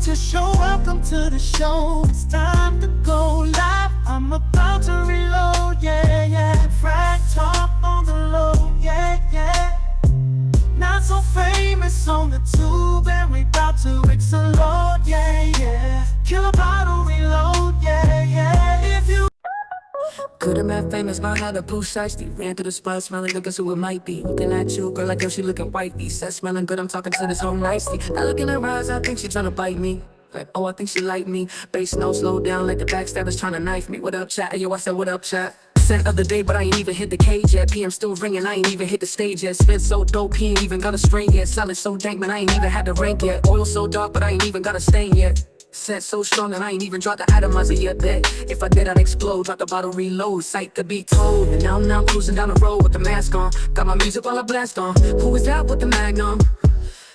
to show, welcome to the show. It's time to go live. I'm about to reload, yeah, yeah. Frag talk on the low, yeah, yeah. Not so famous on the tube, and we about to explode, yeah, yeah. Kill a bottle, reload, yeah, yeah. If you could have been famous, but had a poo shiesty. Ran to the spot, smelling good, guess who it might be. Looking at you, girl, like girl, she looking wifey. Said smelling good, I'm talking to this whole nicely. I look in her eyes, I think she tryna bite me. Like, oh, I think she like me. Bass no slow down, like the backstabbers tryna knife me. What up, chat? Yo, I said, what up, chat? Scent of the day, but I ain't even hit the cage yet. PM still ringing, I ain't even hit the stage yet. Spit so dope, he ain't even got a string yet. Selling so dank, man, I ain't even had the rank yet. Oil so dark, but I ain't even got a stain yet. Scent so strong and I ain't even dropped the atomizer yet, bet. If I did, I'd explode, drop the bottle, reload. Sight to be told, and now I'm cruising down the road with the mask on. Got my music while I blast on. Who is that with the magnum?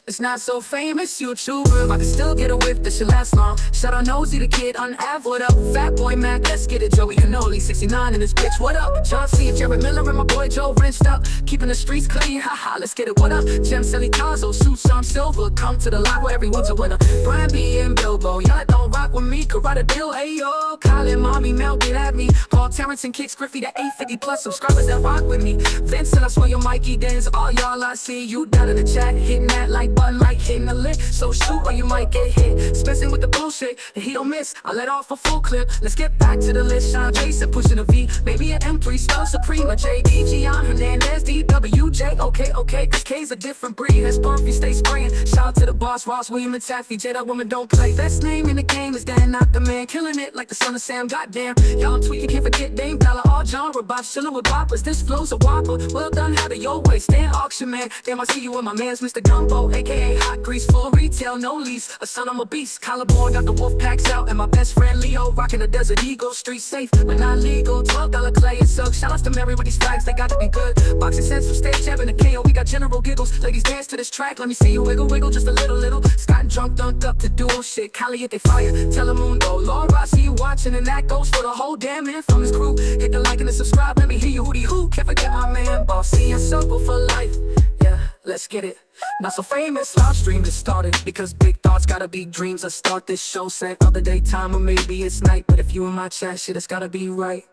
It's not so famous YouTuber, I can still get a whiff that should last long. Shout out Nosy the kid, unav, what up? Fat boy Mac, let's get it. Joey Canoli, 69 in this bitch, what up? John C, Jared Miller and my boy Joe rinsed up, keeping the streets clean, haha, let's get it, what up? Gem Selly Tazo, suits on silver, come to the live where everyone's a winner. Brian B and Bilbo, y'all don't rock with me, could write a deal, ayo. Colin, mommy, Mel, get at me. Paul Terrence and Kicks Griffey, the 850 plus subscribers that rock with me. Vincent, I swear your Mikey Dens, all y'all I see, you down in the chat, hitting that like button like hitting the lick. So shoot or you might get hit. Spacing with the bullshit, and he don't miss. I let off a full clip. Let's get back to the list. Sean Jason pushing a V, maybe an M3, spell Supreme, a JD, Gian Hernandez, DWJ. Okay, cause K's a different breed. That's Bumpy, stay spraying. Shout out to the boss, Ross, William, and Taffy. J, that woman don't play. Best name in the game is Dan, not the man. Killing it like the son of Sam, goddamn. Y'all I'm tweaking, can't forget Dame Dollar, all genre bops, chilling with boppers. This flow's a whopper. Well done, how to your way. Stand auction, man. Damn, I see you with my man's Mr. Gumbo, aka Hot Grease, full retail, no lease. A son, I'm a beast. Collarbone, got the wolf packs out, and my best friend Leo rocking the Desert Eagle. Street safe, but not legal. $12 clay and silk. Shout outs to Mary with these flags, they got to be good. Boxing sense from stage champ in the KO, we got general giggles. Ladies dance to this track, let me see you wiggle, wiggle just a little. Scott drunk, dunked up to duo shit. Cali at they fire, Telemundo. Laura, I see you watching, and that goes for the whole damn man from his crew. Hit the like and the subscribe, let me hear you hootie hoo. Can't forget my man, boss, see a circle for life. Yeah, let's get it. Not so famous, live stream just started. Because big thoughts gotta be dreams. I start this show, set other daytime or maybe it's night. But if you in my chat, shit, it's gotta be right.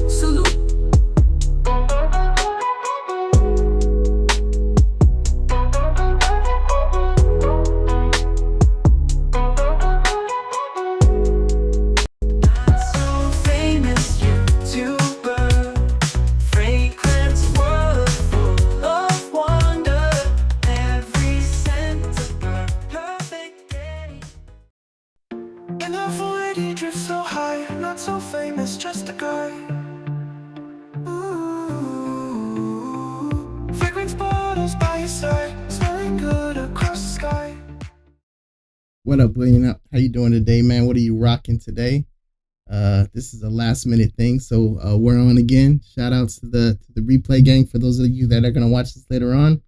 Salute. So high, not so famous, just a guy. Ooh, fragrance bottles by your side, smelling good across the sky. What up, William? How you doing today, man? What are you rocking today? This is a last minute thing, so we're on again. Shout outs to the replay gang for those of you that are gonna watch this later on. I'm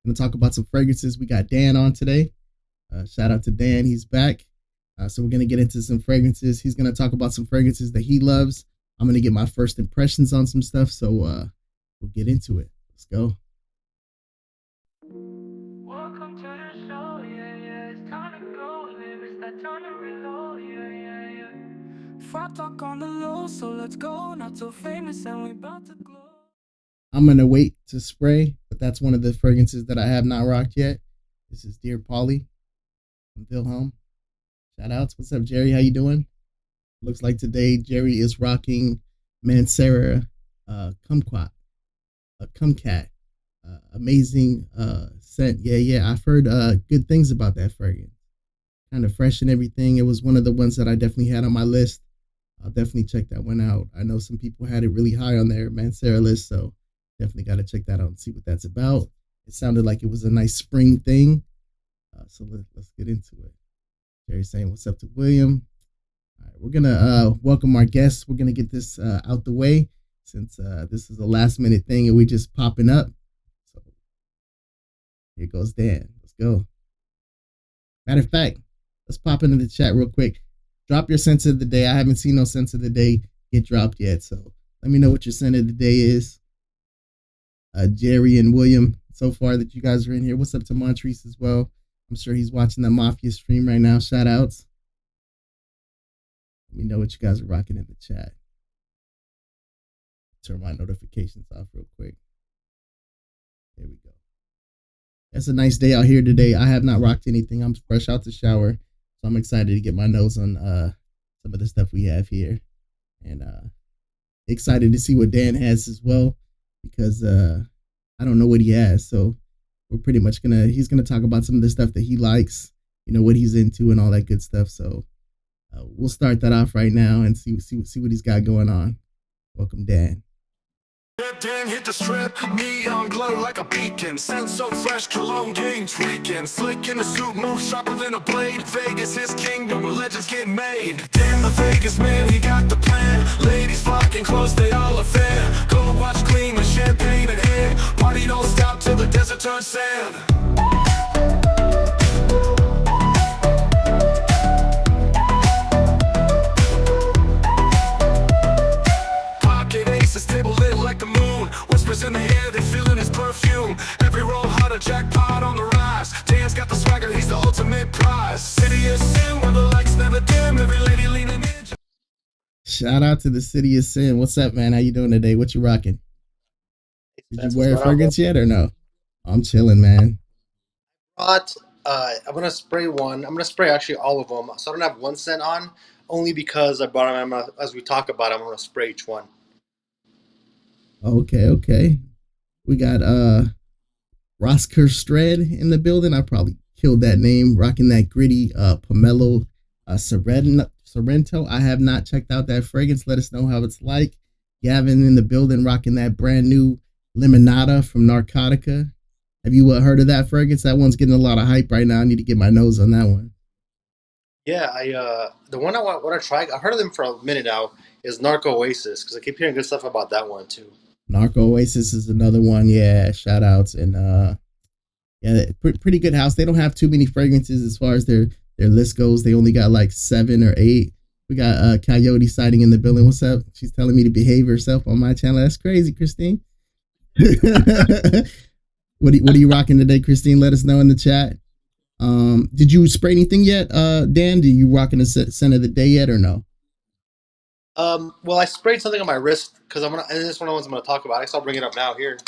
gonna talk about some fragrances. We got Dan on today. Shout out to Dan, he's back. So we're going to get into some fragrances. He's going to talk about some fragrances that he loves. I'm going to get my first impressions on some stuff. So we'll get into it. Let's go. Welcome to the show, yeah. It's time to go live. It's that time to reload, yeah. Frog talk on the low, so let's go. Not so famous and we about to glow. I'm going to wait to spray, but that's one of the fragrances that I have not rocked yet. This is Dear Polly from Wilhelm. Shout outs. What's up, Jerry? How you doing? Looks like today Jerry is rocking Mancera Kumquat. Kumquat. Amazing scent. Yeah. I've heard good things about that fragrance. Kind of fresh and everything. It was one of the ones that I definitely had on my list. I'll definitely check that one out. I know some people had it really high on their Mancera list, so definitely got to check that out and see what that's about. It sounded like it was a nice spring thing. So let's get into it. Jerry saying what's up to William. All right, we're gonna welcome our guests. We're gonna get this out the way since this is a last minute thing and we just popping up. So here goes Dan. Let's go. Matter of fact, let's pop into the chat real quick. Drop your scent of the day. I haven't seen no scent of the day get dropped yet, so let me know what your scent of the day is. Jerry and William, so far that you guys are in here. What's up to Montrese as well? I'm sure he's watching the Mafia stream right now. Shout outs. Let me know what you guys are rocking in the chat. Turn my notifications off real quick. There we go. It's a nice day out here today. I have not rocked anything. I'm fresh out the shower, so I'm excited to get my nose on some of the stuff we have here, and excited to see what Dan has as well, because I don't know what he has. So we're pretty much he's gonna talk about some of the stuff that he likes, what he's into and all that good stuff. So we'll start that off right now and see what he's got going on. Welcome, Dan. Dan hit the strip, neon glow like a beacon. Scent so fresh, cologne game tweaking. Slick in the suit, move sharper than a blade. Vegas, his kingdom, where legends get made. Dan the Vegas man, he got the plan. Ladies flocking close, they all a fan. Gold watch clean with champagne in hand. Party don't stop till the desert turns sand. Table lit like the moon. Whispers in the air, they feeling his perfume. Every roll hot, a jackpot on the rise. Dan's got the swagger, he's the ultimate prize. City of sin, where the lights never dim. Every lady leaning in. Shout out to the City of Sin. What's up, man? How you doing today? What you rocking? Did you wear a fragrance yet or no? I'm chilling, man. But I'm gonna spray one. I'm gonna spray actually all of them. So I don't have one scent on, only because I brought them. As we talk about, I'm gonna spray each one. Okay. We got Rosker Stred in the building. I probably killed that name. Rocking that gritty Pomelo Sorrento. I have not checked out that fragrance. Let us know how it's like. Gavin in the building, rocking that brand new Limonada from Narcotica. Have you heard of that fragrance? That one's getting a lot of hype right now. I need to get my nose on that one. Yeah, the one I want to try. I heard of them for a minute now. Is Narco Oasis, because I keep hearing good stuff about that one too. Narco Oasis is another one. Yeah, shout outs. And yeah, pretty good house. They don't have too many fragrances as far as their list goes. They only got like 7 or 8. We got Coyote sighting in the building. What's up? She's telling me to behave herself on my channel. That's crazy, Christine. What are you rocking today, Christine? Let us know in the chat. Did you spray anything yet, Dan? Do you rocking a scent of the day yet or no? Well, I sprayed something on my wrist because and this is one of the ones I'm gonna talk about. I guess I'll bring it up now here.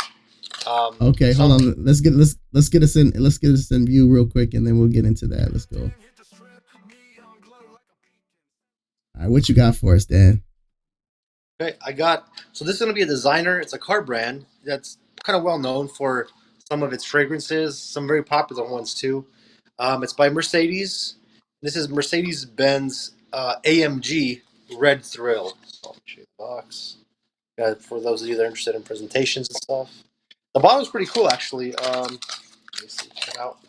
Okay, hold on. Let's get us in view real quick, and then we'll get into that. Let's go. All right, what you got for us, Dan? Okay, so this is gonna be a designer. It's a car brand that's kind of well known for some of its fragrances, some very popular ones too. It's by Mercedes. This is Mercedes-Benz AMG Red Thrill. So let me show you the box. For those of you that are interested in presentations and stuff. The bottle is pretty cool, actually. Let me see. Check that out.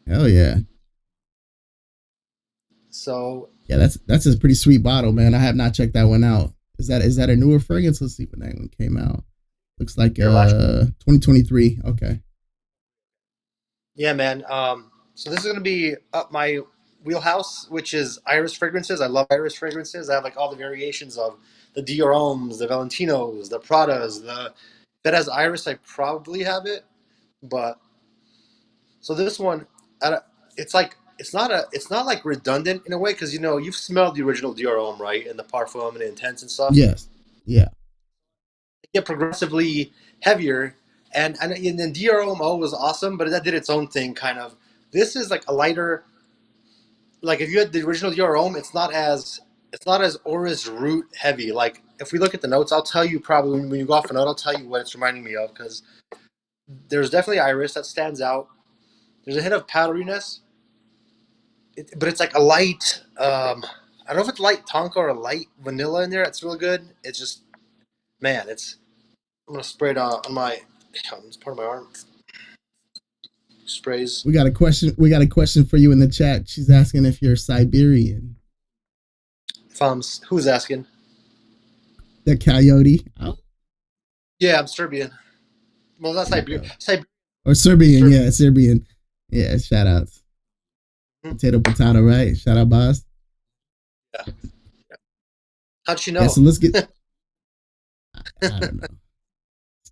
Hell yeah. So yeah, that's a pretty sweet bottle, man. I have not checked that one out. Is that a newer fragrance? Let's see when that one came out. Looks like 2023. Okay. Yeah, man. So this is gonna be up my wheelhouse, which is Iris fragrances. I love Iris fragrances. I have like all the variations of the Dior Hommes, the Valentinos, the Pradas. That has Iris, I probably have it, but so this one, it's not like redundant in a way, because you've smelled the original Dior Homme, right, and the Parfum and the Intense and stuff. Yes. Yeah. They get progressively heavier, and then Dior Homme was awesome, but that did its own thing, kind of. This is like a lighter. Like if you had the original Dior Homme, it's not as Orris Root heavy. Like if we look at the notes, I'll tell you probably when you go off a note, I'll tell you what it's reminding me of, because there's definitely Iris that stands out. There's a hint of powderiness, but it's like a light. I don't know if it's light tonka or a light vanilla in there. It's real good. It's just, man, I'm gonna spray it on my. It's part of my arm. Sprays. We got a question for you in the chat. She's asking if you're Siberian. Who's asking? The Coyote. Oh. Yeah, I'm Serbian. Well, that's Siberian. Or Serbian, yeah, Serbian. Yeah, shout outs. Potato, right? Shout out, boss. Yeah. How'd she know? Yeah, so let's get. I don't know.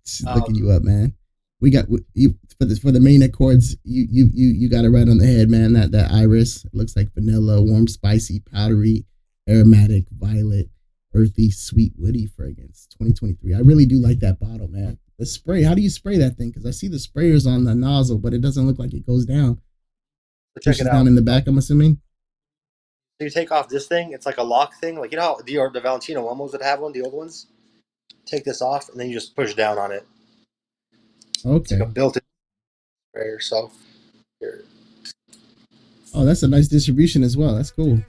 Just looking you up, man. we got you for the main accords. You got it right on the head, man. That iris looks like vanilla, warm, spicy, powdery, aromatic, violet, earthy, sweet, woody fragrance. 2023. I really do like that bottle, man. The spray. How do you spray that thing? Because I see the sprayers on the nozzle, but it doesn't look like it goes down. So check it Pushes down out. in the back. I'm assuming. So you take off this thing. It's like a lock thing. Like you know how the Valentino Uomos would have one, the old ones. Take this off, and then you just push down on it. It's like a Okay. built-in sprayer. So here, Oh, that's a nice distribution as well. That's cool.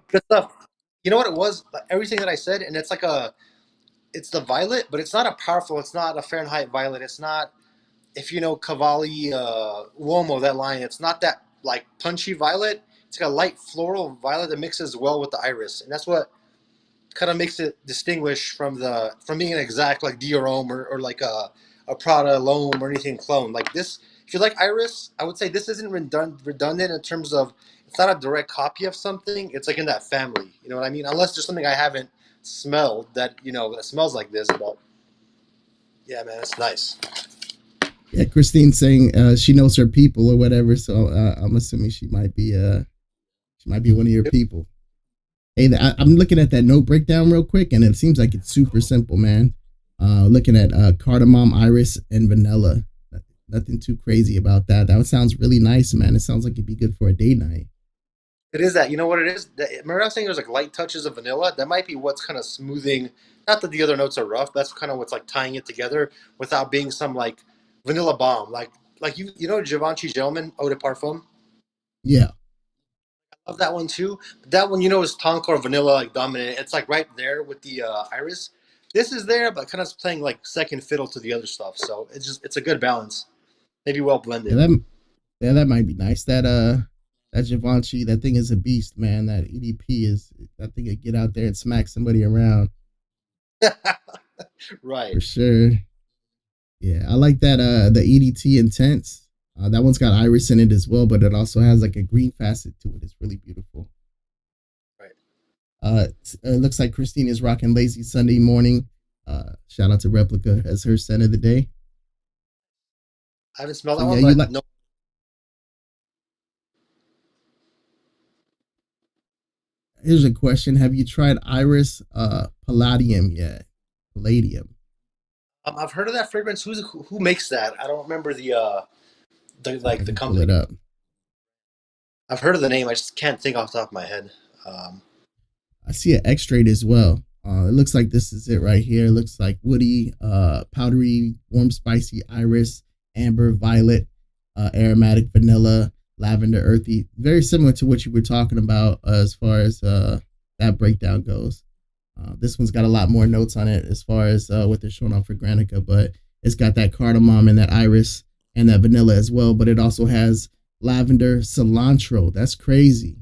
good stuff. You know what it was? Like, everything that I said, and it's like it's the violet, but it's not a powerful. It's not a Fahrenheit violet. It's not if you know Cavalli Uomo, that line. It's not that like punchy violet. It's got a light floral violet that mixes well with the iris, and that's what kind of makes it distinguish from being an exact like Diorome or like a Prada L'Homme or anything clone. Like this, if you like Iris, I would say this isn't redundant in terms of it's not a direct copy of something. It's like in that family. You know what I mean? Unless there's something I haven't smelled that that smells like this. But yeah, man, it's nice. Yeah, Christine saying she knows her people or whatever. So I'm assuming she might be one of your people. Hey, I'm looking at that note breakdown real quick, and it seems like it's super simple, man. Looking at cardamom, iris, and vanilla. Nothing too crazy about that. That sounds really nice, man. It sounds like it'd be good for a date night. It is that. You know what it is? Remember I was saying there's like light touches of vanilla? That might be what's kind of smoothing. Not that the other notes are rough. That's kind of what's like tying it together without being some like vanilla bomb. Like you know Givenchy Gentleman Eau de Parfum. Yeah, I love that one too. But that one is tonka or vanilla like dominant. It's like right there with the iris. This is there, but kind of playing like second fiddle to the other stuff. So it's a good balance. Maybe well yeah, blended. that might be nice. That Givenchy, that thing is a beast, man. That EDP is that thing could get out there and smack somebody around Right. for sure. Yeah, I like that. The EDT Intense. That one's got iris in it as well, but it also has like a green facet to it. It's really beautiful. Right. It looks like Christine is rocking Lazy Sunday Morning. Shout out to Replica as her scent of the day. I haven't smelled So that yeah, one, you but like. no. Here's a question: have you tried Iris Palladium yet? Palladium. I've heard of that fragrance. Who makes that? I don't remember the I like the can pull it company. up. I've heard of the name. I just can't think off the top of my head. Um, I see an extrait as well. It looks like this is it right here. It looks like woody, powdery, warm, spicy, iris, amber, violet, aromatic, vanilla, lavender, earthy. Very similar to what you were talking about as far as that breakdown goes. This one's got a lot more notes on it as far as what they're showing off for Granica, but it's got that cardamom and that iris and that vanilla as well. But it also has lavender, cilantro. That's crazy.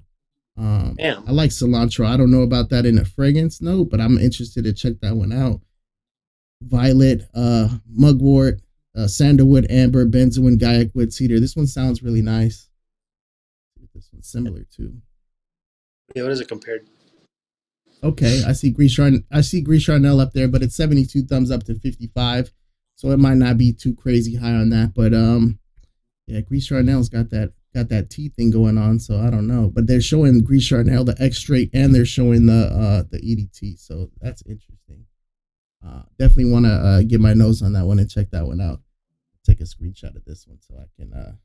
I damn. like cilantro. I don't know about that in a fragrance note, but I'm interested to check that one out. Violet, mugwort, sandalwood, amber, benzoin, gaiac cedar. This one sounds really nice. This one's similar too. Yeah, what is it compared? Okay, I see Gris Charnel up there, but it's 72 thumbs up to 55, so it might not be too crazy high on that. But yeah, Gris Charnel's got that T thing going on, so I don't know. But they're showing Gris Charnel the X straight, and they're showing the EDT, so that's interesting. Definitely want to get my nose on that one and check that one out. Take a screenshot of this one so I can.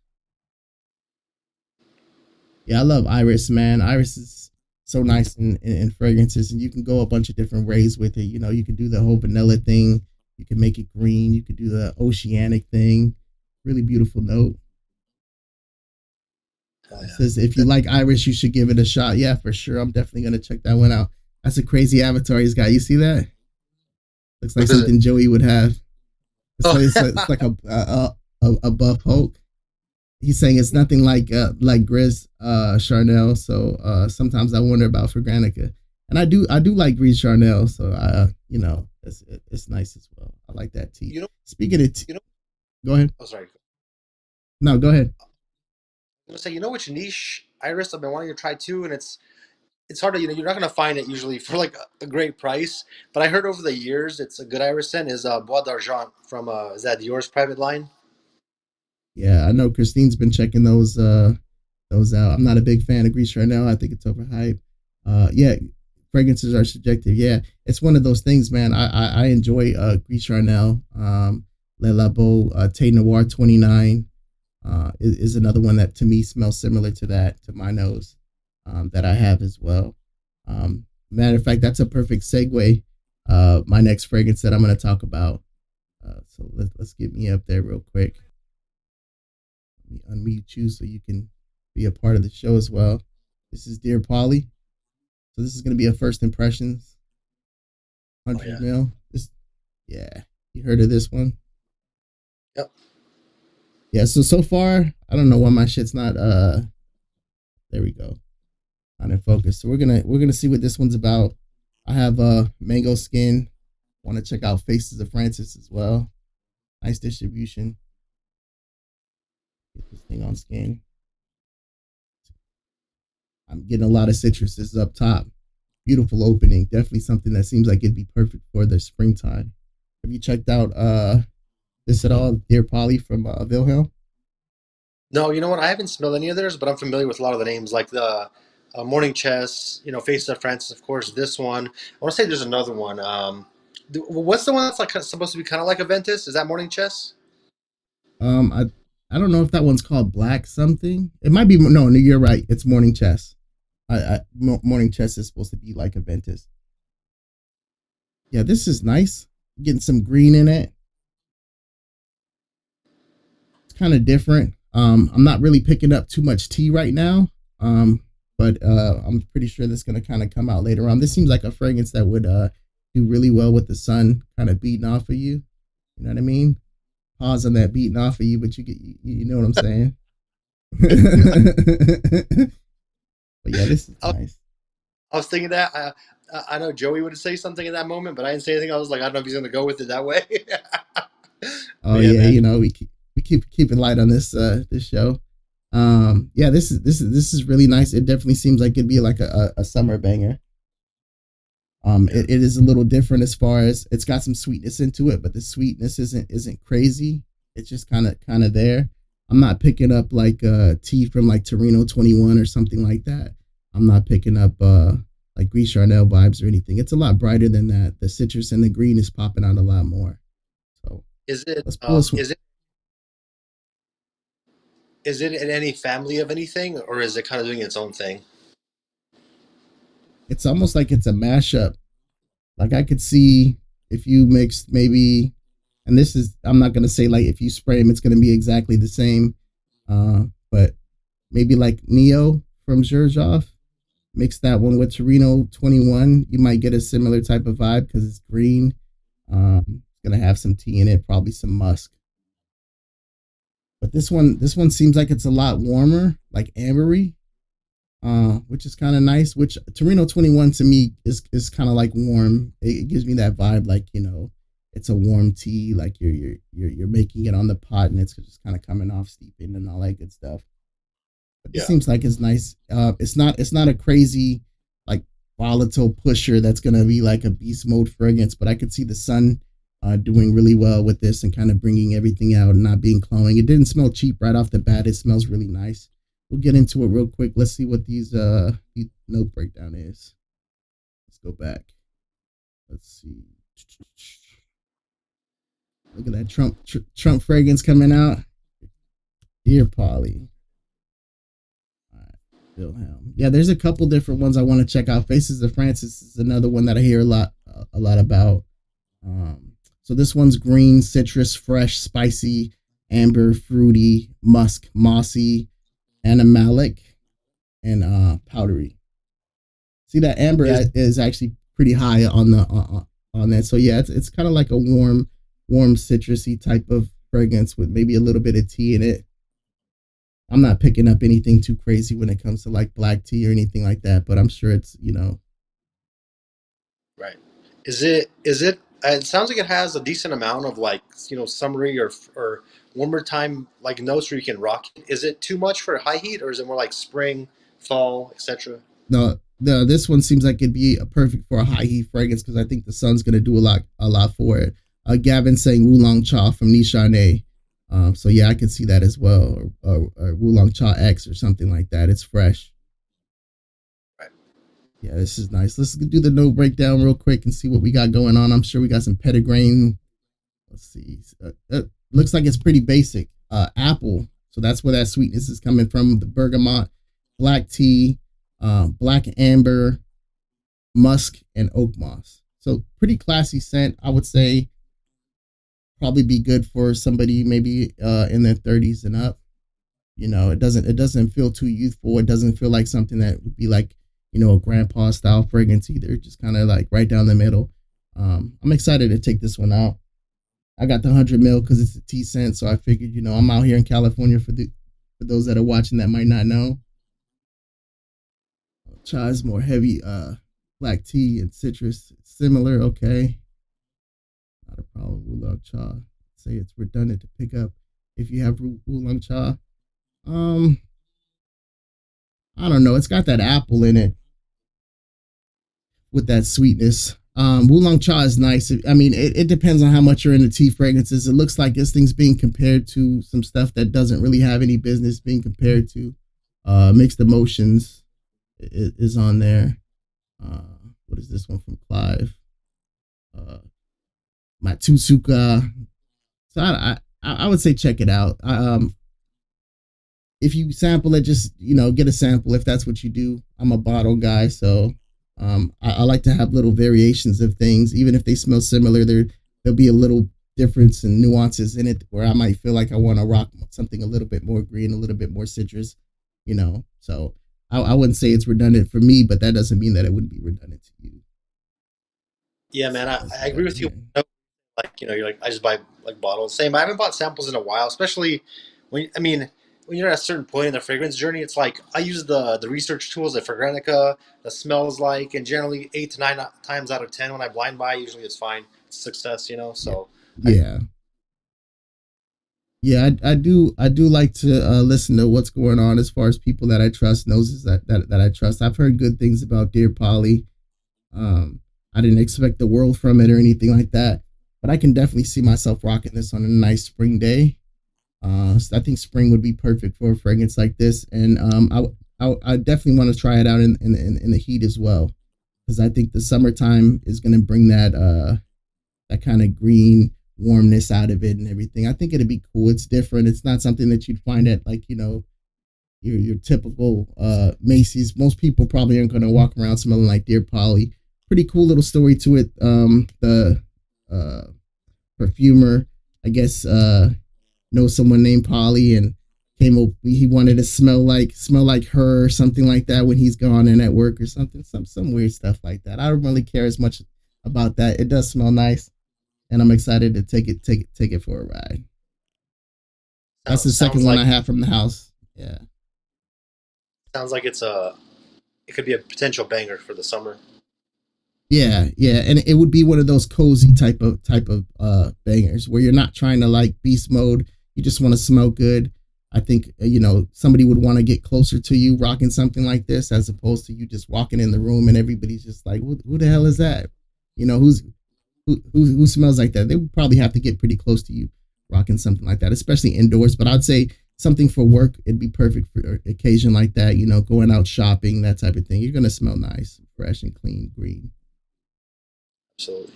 Yeah, I love Iris, man. Iris is so nice in fragrances, and you can go a bunch of different ways with it. You can do the whole vanilla thing. You can make it green. You could do the oceanic thing. Really beautiful note. Oh It yeah. says if you like Iris, you should give it a shot. Yeah, for sure. I'm definitely gonna check that one out. That's a crazy avatar he's got. You see that? Looks like What is it? something Joey would have. It's Oh, like it's like a buff Hulk. He's saying it's nothing like Gris Charnel. So sometimes I wonder about Fragranica, and I do like Gris Charnel. So it's nice as well. I like that tea. you know, Speaking of tea, you know. go ahead. Oh, sorry. No, go ahead. I'm gonna say, which niche iris I've been wanting to try too, and it's hard to, you're not going to find it usually for like a great price. But I heard over the years, it's a good iris scent is Bois d'Argent from is that Dior's private line? Yeah, I know Christine's been checking those out. I'm not a big fan of Grease right now. I think it's overhyped. Yeah, fragrances are subjective. Yeah, it's one of those things, man. I enjoy Grease Charnel, Le Labo, Tay Noir 29 is another one that to me smells similar to that to my nose that I have as well. Matter of fact, that's a perfect segue. My next fragrance that I'm going to talk about. So let's get me up there real quick. Let me unmute you so you can be a part of the show as well. This is Dear Polly. So this is going to be a first impressions Oh 100 yeah. mil. This, yeah, you heard of this one? Yep. Yeah. So far, I don't know why my shit's not. There we go. Not in focus. So we're gonna see what this one's about. I have mango skin. Want to check out Faces of Francis as well. Nice distribution. Get this thing on skin. I'm getting a lot of citruses up top. Beautiful opening. Definitely something that seems like it'd be perfect for the springtime. Have you checked out this at all, Dear Polly from Wilhelm? No, you know what? I haven't smelled any of theirs, but I'm familiar with a lot of the names, like the Morning Chess, Face of Francis, of course. This one. I want to say there's another one. What's the one that's like supposed to be kind of like a Ventus? Is that Morning Chess? Um, I I don't know if that one's called Black something. It might be no. You're right. It's Morning Chess. Morning Chess is supposed to be like a Ventus. Yeah, this is nice. Getting some green in it. It's kind of different. I'm not really picking up too much tea right now. But I'm pretty sure this is gonna kind of come out later on. This seems like a fragrance that would do really well with the sun kind of beating off of you. You know what I mean? Pause on that beating off of you, but you know what I'm saying. But yeah, this is I, nice. I was thinking that. I know Joey would say something in that moment, but I didn't say anything. I was like, I don't know if he's going to go with it that way. Oh But yeah, yeah, man. we keep it light on this show. Yeah, this is really nice. It definitely seems like it'd be like a summer banger. Yeah. It is a little different as far as it's got some sweetness into it, but the sweetness isn't crazy. It's just kind of there. I'm not picking up like tea from like Torino 21 or something like that. I'm not picking up like Gris Charnel vibes or anything. It's a lot brighter than that. The citrus and the green is popping out a lot more. So Is it let's pull this one. is it is it in any family of anything, or is it kind of doing its own thing? It's almost like it's a mashup. Like I could see if you mixed maybe, and this is I'm not gonna say like if you spray them, it's gonna be exactly the same. But maybe like Neo from Zherzhov, mix that one with Torino 21. You might get a similar type of vibe because it's green. It's gonna have some tea in it, probably some musk. But this one seems like it's a lot warmer, like ambery, which is kind of nice. Which Torino 21 to me is kind of like warm. It gives me that vibe, like it's a warm tea, like you're making it on the pot, and it's just kind of coming off steeping and all that good stuff. But this Yeah. seems like it's nice. It's not a crazy like volatile pusher that's gonna be like a beast mode fragrance, but I could see the sun doing really well with this and kind of bringing everything out and not being cloying. It didn't smell cheap right off the bat. It smells really nice. We'll get into it real quick. Let's see what these note breakdown is. Let's go back. Let's see. Look at that Trump fragrance coming out. Dear Polly. All right. Wilhelm. Yeah, there's a couple different ones I want to check out. Faces of Francis is another one that I hear a lot about. So this one's green, citrus, fresh, spicy, amber, fruity, musk, mossy, animalic, and powdery. See that amber Is is actually pretty high on that. So yeah, it's kind of like a warm citrusy type of fragrance with maybe a little bit of tea in it. I'm not picking up anything too crazy when it comes to like black tea or anything like that, but I'm sure it's. right. Is it? It sounds like it has a decent amount of like summery or warmer time like notes where you can rock it. Is it too much for high heat, or is it more like spring, fall, etc.? No, the this one seems like it'd be perfect for a high heat fragrance because I think the sun's gonna do a lot for it. Gavin saying Oolong Cha from Nishane. So yeah, I could see that as well, or Oolong Cha X or something like that. It's fresh. Right. Yeah, this is nice. Let's do the note breakdown real quick and see what we got going on. I'm sure we got some petitgrain. Let's see. Looks like it's pretty basic. Apple. So that's where that sweetness is coming from. The bergamot, black tea, black amber, musk, and oak moss. So pretty classy scent. I would say probably be good for somebody maybe in their 30s and up. It doesn't feel too youthful. It doesn't feel like something that would be like, a grandpa style fragrance either. Just kind of like right down the middle. I'm excited to take this one out. I got the 100 ml because it's a tea scent, so I figured, I'm out here in California for those that are watching that might not know. Chai is more heavy, black tea and citrus. It's similar, okay. Not a problem. Oolong cha. Say it's redundant to pick up if you have oolong cha. Um, I don't know. It's got that apple in it with that sweetness. Oolong cha is nice. I mean, it depends on how much you're into tea fragrances. It looks like this thing's being compared to some stuff that doesn't really have any business being compared to. Mixed emotions is on there. Uh, what is this one from Clive? Uh, Matsusuka. So I would say check it out. If you sample it, just get a sample if that's what you do. I'm a bottle guy, so I like to have little variations of things, even if they smell similar. There'll be a little difference and nuances in it where I might feel like I want to rock something a little bit more green, a little bit more citrus. So I wouldn't say it's redundant for me, but that doesn't mean that it wouldn't be redundant to you. Yeah, So man, I, let's I see agree over with you. here. Like, you're like, I just buy like bottles. Same. I haven't bought samples in a while, especially when you're at a certain point in the fragrance journey. It's like I use the research tools that Fragrantica, the smells like, and generally 8 to 9 times out of 10 when I blind buy, usually it's fine. It's a success. Yeah, So I, yeah, yeah. I do like to listen to what's going on as far as people that I trust, noses that I trust. I've heard good things about Dear Polly. Um, I didn't expect the world from it or anything like that, but I can definitely see myself rocking this on a nice spring day. So I think spring would be perfect for a fragrance like this, and I definitely want to try it out in the heat as well, because I think the summertime is going to bring that kind of green warmness out of it and everything. I think it'd be cool. It's different. It's not something that you'd find at like your typical Macy's. Most people probably aren't going to walk around smelling like Dear Polly. Pretty cool little story to it. The uh, perfumer, I guess, knows someone named Polly and came up. He wanted to smell like her or something like that when he's gone and at work or something. Some weird stuff like that. I don't really care as much about that. It does smell nice, and I'm excited to take it for a ride. That's the sounds second one like I have from the house. Yeah. sounds like it could be a potential banger for the summer. Yeah, yeah, and it would be one of those cozy type of bangers where you're not trying to like beast mode. You just want to smell good. I think somebody would want to get closer to you rocking something like this as opposed to you just walking in the room and everybody's just like, who the hell is that? Who smells like that? They would probably have to get pretty close to you rocking something like that, especially indoors. But I'd say something for work, it'd be perfect for an occasion like that. Going out shopping, that type of thing. You're gonna smell nice, fresh, and clean, green. Absolutely.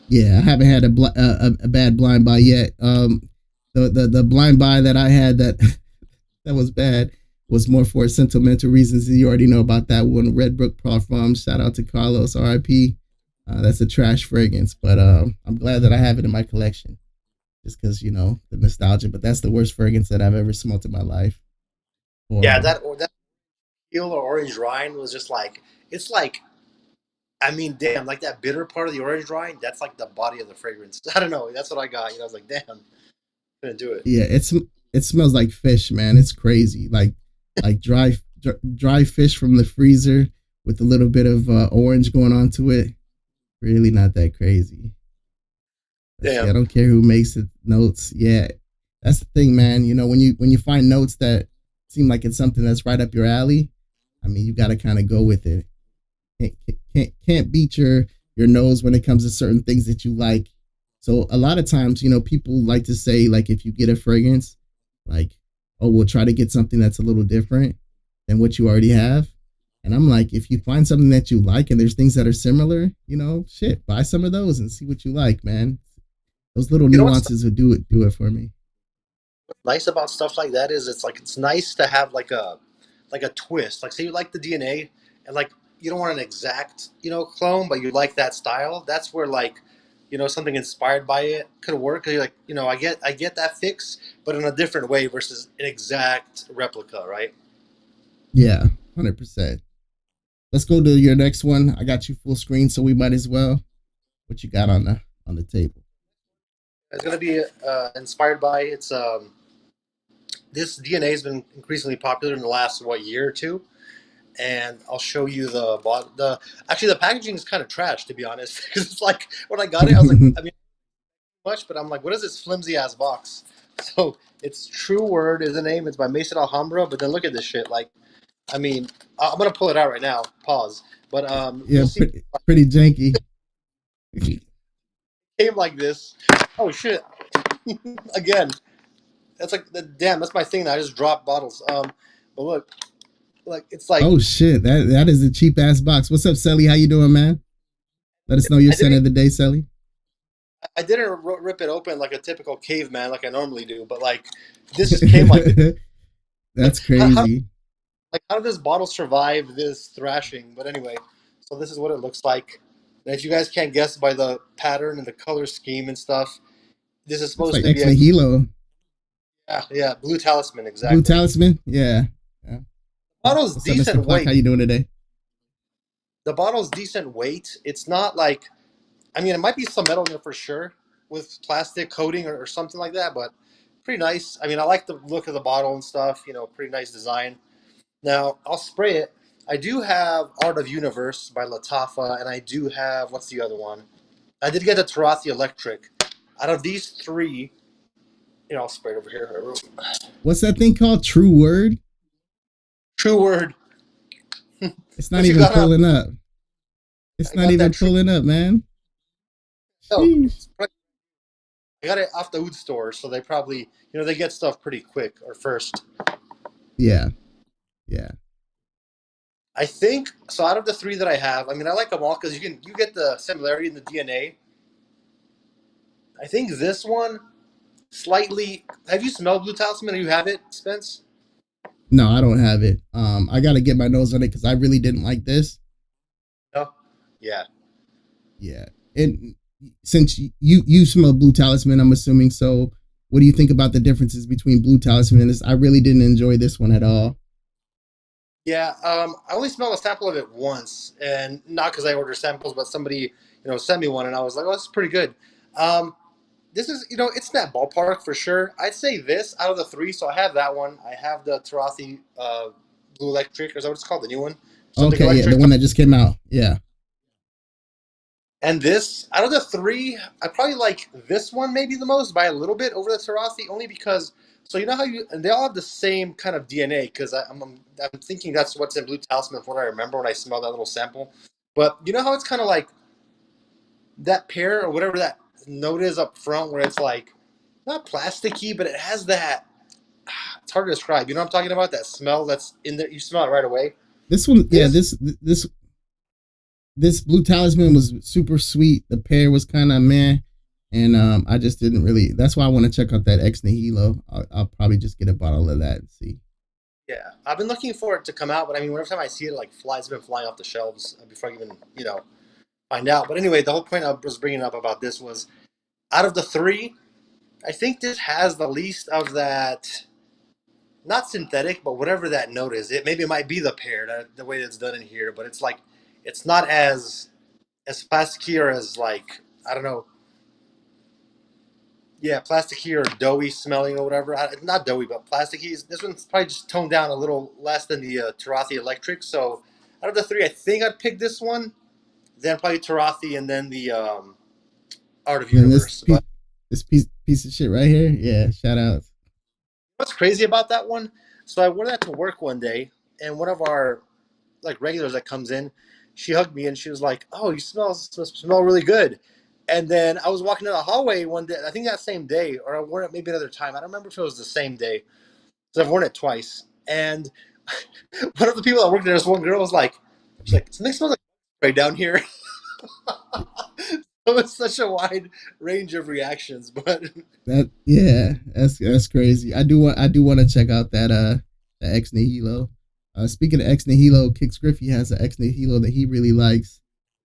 Yeah, I haven't had a bad blind buy yet. The blind buy that I had that that was bad was more for sentimental reasons. You already know about that one. Redbrook Parfum. Shout out to Carlos, R.I.P. That's a trash fragrance, but I'm glad that I have it in my collection, just because the nostalgia. But that's the worst fragrance that I've ever smelled in my life. Yeah, Horrible. that peel or orange rind was just like it's like damn, like that bitter part of the orange rind, that's like the body of the fragrance. I don't know. That's what I got. I was like, damn, couldn't do it. Yeah, it smells like fish, man. It's crazy, like dry fish from the freezer with a little bit of orange going on to it. Really not that crazy. Let's see. I Damn. don't care who makes the notes. Yeah, that's the thing, man. When you find notes that seem like it's something that's right up your alley, I mean, you got to kind of go with it. Can't, can't beat your nose when it comes to certain things that you like. So a lot of times, people like to say like if you get a fragrance, like, oh, we'll try to get something that's a little different than what you already have. And I'm like, if you find something that you like and there's things that are similar, shit, buy some of those and see what you like, man. Those little You know what's nuances would do it for me. nice about stuff like that is it's like it's nice to have like a twist. Like say you like the DNA and like you don't want an exact clone, but you like that style. That's where like something inspired by it could work. 'Cause you're like I get that fix, but in a different way versus an exact replica, right? Yeah, 100%. Let's go to your next one. I got you full screen, so we might as well. What you got on the table? It's gonna be inspired by this DNA has been increasingly popular in the last year or two, and I'll show you the actually the packaging is kind of trash to be honest because it's like when I got it I was like I mean much but I'm like what is this flimsy ass box? So it's True Word is the name. It's by Mason Alhambra, but then look at this shit. Like I mean I'm gonna pull it out right now. Pause. But Yeah, you'll see pretty janky. it came like this. Oh shit! Again, that's like damn. That's my thing. Now. I just dropped bottles. But look, like it's like Oh shit, that is a cheap ass box. What's up, Sally? How you doing, man? Let us know your I scent didn't of the day, Sally. I didn't rip it open like a typical caveman like I normally do, but like this just came like this. Like That's how crazy. like how did this bottle survive this thrashing? But anyway, so this is what it looks like. And if you guys can't guess by the pattern and the color scheme and stuff, this is Looks supposed like to be Ex a Nihilo. yeah blue talisman Blue exactly. Talisman. Yeah. Yeah. Bottle's What's up, Mr. decent Clock? weight. How you doing today? The bottle's decent weight. It's not like I mean it might be some metal in there for sure with plastic coating or something like that, but pretty nice. I mean I like the look of the bottle and stuff. Pretty nice design. Now, I'll spray it. I do have Art of Universe by Latafa, and I do have, what's the other one? I did get the Tarathi Electric. Out of these three, I'll spray it over here. What's that thing called? True Word? True Word. It's not What you even got up? pulling up. It's I not got even that True. pulling up, man. Oh, Sheesh. I got it off the Oud store, so they probably, they get stuff pretty quick or first. Yeah. Yeah. I think, so out of the three that I have, I mean, I like them all because you get the similarity in the DNA. I think this one slightly, have you smelled Blue Talisman? Do you have it, Spence? No, I don't have it. I gotta get my nose on it because I really didn't like this. No? Yeah. Yeah. And since you smell Blue Talisman, I'm assuming so. What do you think about the differences between Blue Talisman and this? I really didn't enjoy this one at all. Yeah, I only smelled a sample of it once, and not because I ordered samples, but somebody, sent me one, and I was like, "Oh, this is pretty good." Um, this is, it's in that ballpark for sure. I'd say this out of the three. So I have that one. I have the Tarathi Blue Electric, or is that what it's called? The new one, something Okay, yeah, the electric. one that just came out. Yeah. And this, out of the three, I probably like this one maybe the most by a little bit over the Tarathi, only because. So you know how and they all have the same kind of DNA because I'm thinking that's what's in Blue Talisman from what I remember when I smelled that little sample. But you know how it's kind of like that pear or whatever that note is up front where it's like not plasticky, but it has that. It's hard to describe. You know what I'm talking about? That smell that's in there. You smell it right away. This one, yeah, This, this Blue Talisman was super sweet. The pear was kind of meh, and I just didn't really. That's why I want to check out that Ex Nihilo. I'll probably just get a bottle of that and see. yeah, I've been looking for it to come out, but I mean, whenever time I see it, like flies have been flying off the shelves before I even find out. But anyway, the whole point I was bringing up about this was out of the three, I think this has the least of that. Not synthetic, but whatever that note is, it might be the pear, the way it's done in here, but it's like it's not as plasticky or as like I don't know, yeah, plasticky or doughy smelling or whatever. Not doughy, but plasticky. This one's probably just toned down a little less than the Tarathi Electric. So out of the three, I think I'd pick this one, then probably Tarathi, and then the Art of And then this Universe. But piece of shit right here. Yeah, shout out. What's crazy about that one? So I wore that to work one day, and one of our like regulars that comes in, she hugged me and she was like, "Oh, you smell really good." And then I was walking down the hallway one day. I think that same day, or I wore it maybe another time. I don't remember if it was the same day. So I've worn it twice. And one of the people that worked there, this one girl was like, "She's like, something smells like right down here." It was such a wide range of reactions, but That yeah, that's crazy. I do want to check out that the Ex Nihilo. Speaking of Ex Nihilo, Kix Griffey has an Ex Nihilo that he really likes.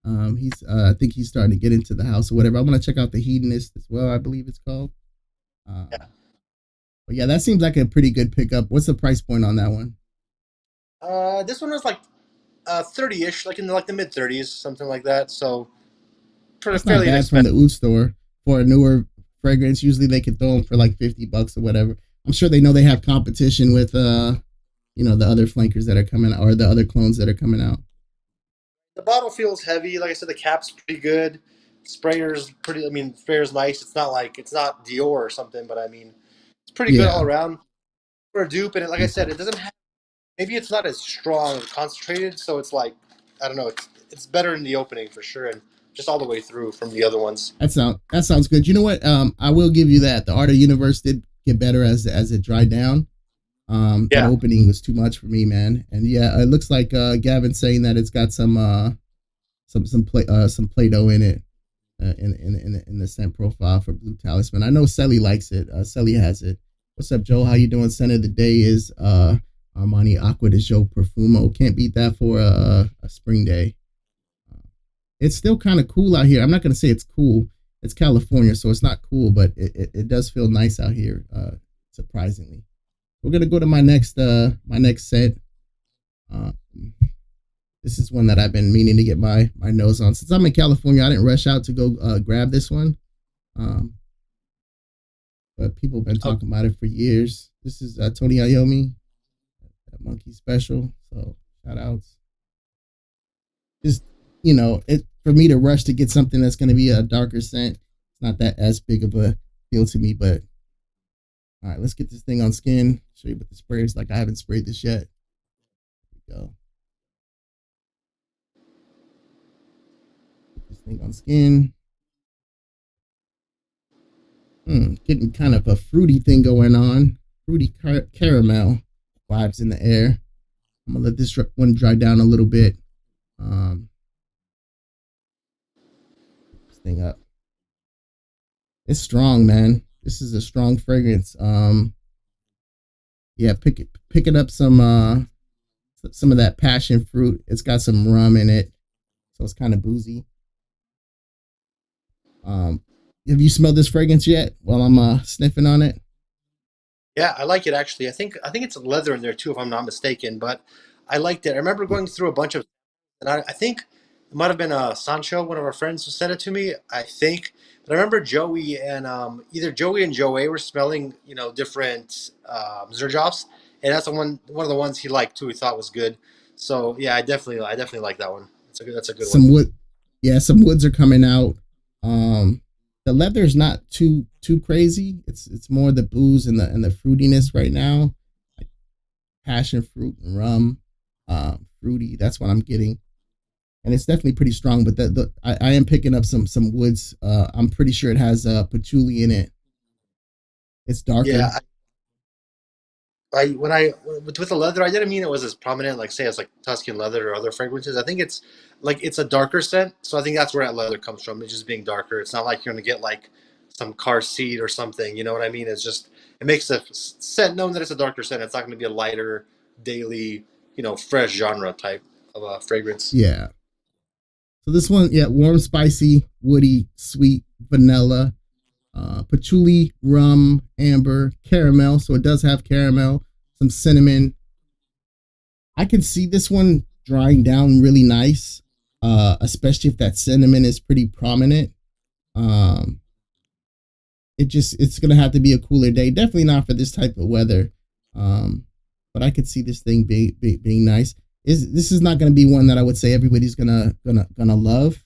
He's I think he's starting to get into the house or whatever. I want to check out the Hedonist as well. I believe it's called. yeah. But yeah, that seems like a pretty good pickup. What's the price point on that one? This one was like 30-ish, like in the mid 30s, something like that. So That's not fairly bad from inexpensive. the oud store for a newer fragrance. Usually they could throw them for like $50 or whatever. I'm sure they know they have competition with the other flankers that are coming out or the other clones that are coming out. The bottle feels heavy. Like I said, the cap's pretty good. Sprayer's pretty. I mean, sprayer's nice. It's not Dior or something, but I mean, it's pretty good all Yeah, around for a dupe. And like I said, it doesn't have. Maybe it's not as strong or concentrated, so it's like I don't know. It's better in the opening for sure, and just all the way through from the other ones. that sounds good. You know what? I will give you that. The Art of Universe did get better as it dried down. That Yeah, opening was too much for me, man. And yeah, it looks like Gavin's saying that it's got some Play-Doh in it in the scent profile for Blue Talisman. I know Selly likes it. Selly has it. What's up, Joe? How you doing? Scent of the day is Armani Aqua de Joe Profumo. Can't beat that for a spring day. It's still kind of cool out here. I'm not gonna say it's cool. It's California, so it's not cool, but it does feel nice out here. Surprisingly, we're gonna go to my next set. Uh, this is one that I've been meaning to get my nose on since I'm in California. I didn't rush out to go grab this one, um, but people have been oh, talking about it for years. This is Tony Iommi, that monkey special. So shout outs. Just it for me to rush to get something that's going to be a darker scent. It's not that as big of a deal to me, but all right, let's get this thing on skin. Show you what the spray is like. I haven't sprayed this yet. Here we go. Put this thing on skin. Getting kind of a fruity thing going on. Fruity caramel vibes in the air. I'm gonna let this one dry down a little bit. Um, this thing up. It's strong, man. This is a strong fragrance. Yeah, picking up some of that passion fruit. It's got some rum in it, so it's kind of boozy. Um, have you smelled this fragrance yet? While I'm sniffing on it. yeah, I like it actually. I think it's leather in there too, if I'm not mistaken. But I liked it. I remember going through a bunch of and I think it might have been Sancho, one of our friends, who sent it to me. I think, but I remember Joey and either Joey and Joey were smelling, different Zerjoffs, and that's one of the ones he liked too. He thought was good. So yeah, I definitely like that one. That's a good one. Some wood, yeah, some woods are coming out. Um, the leather's not too crazy. It's more the booze and the fruitiness right now, like passion fruit and rum, fruity. That's what I'm getting, and it's definitely pretty strong. But I am picking up some woods. I'm pretty sure it has patchouli in it. It's darker. Yeah, with the leather, I didn't mean it was as prominent, like say as like Tuscan leather or other fragrances. I think it's a darker scent, so I think that's where that leather comes from. It's just being darker. It's not like you're gonna get like some car seat or something. You know what I mean? It's just it makes the scent known that it's a darker scent. It's not gonna be a lighter, daily, fresh genre type of fragrance. Yeah. So this one, yeah, warm, spicy, woody, sweet, vanilla, patchouli, rum, amber, caramel. So it does have caramel, some cinnamon. I can see this one drying down really nice, especially if that cinnamon is pretty prominent. Um, it's gonna have to be a cooler day. Definitely not for this type of weather. Um, but I could see this thing being nice. This is not gonna be one that I would say everybody's gonna love.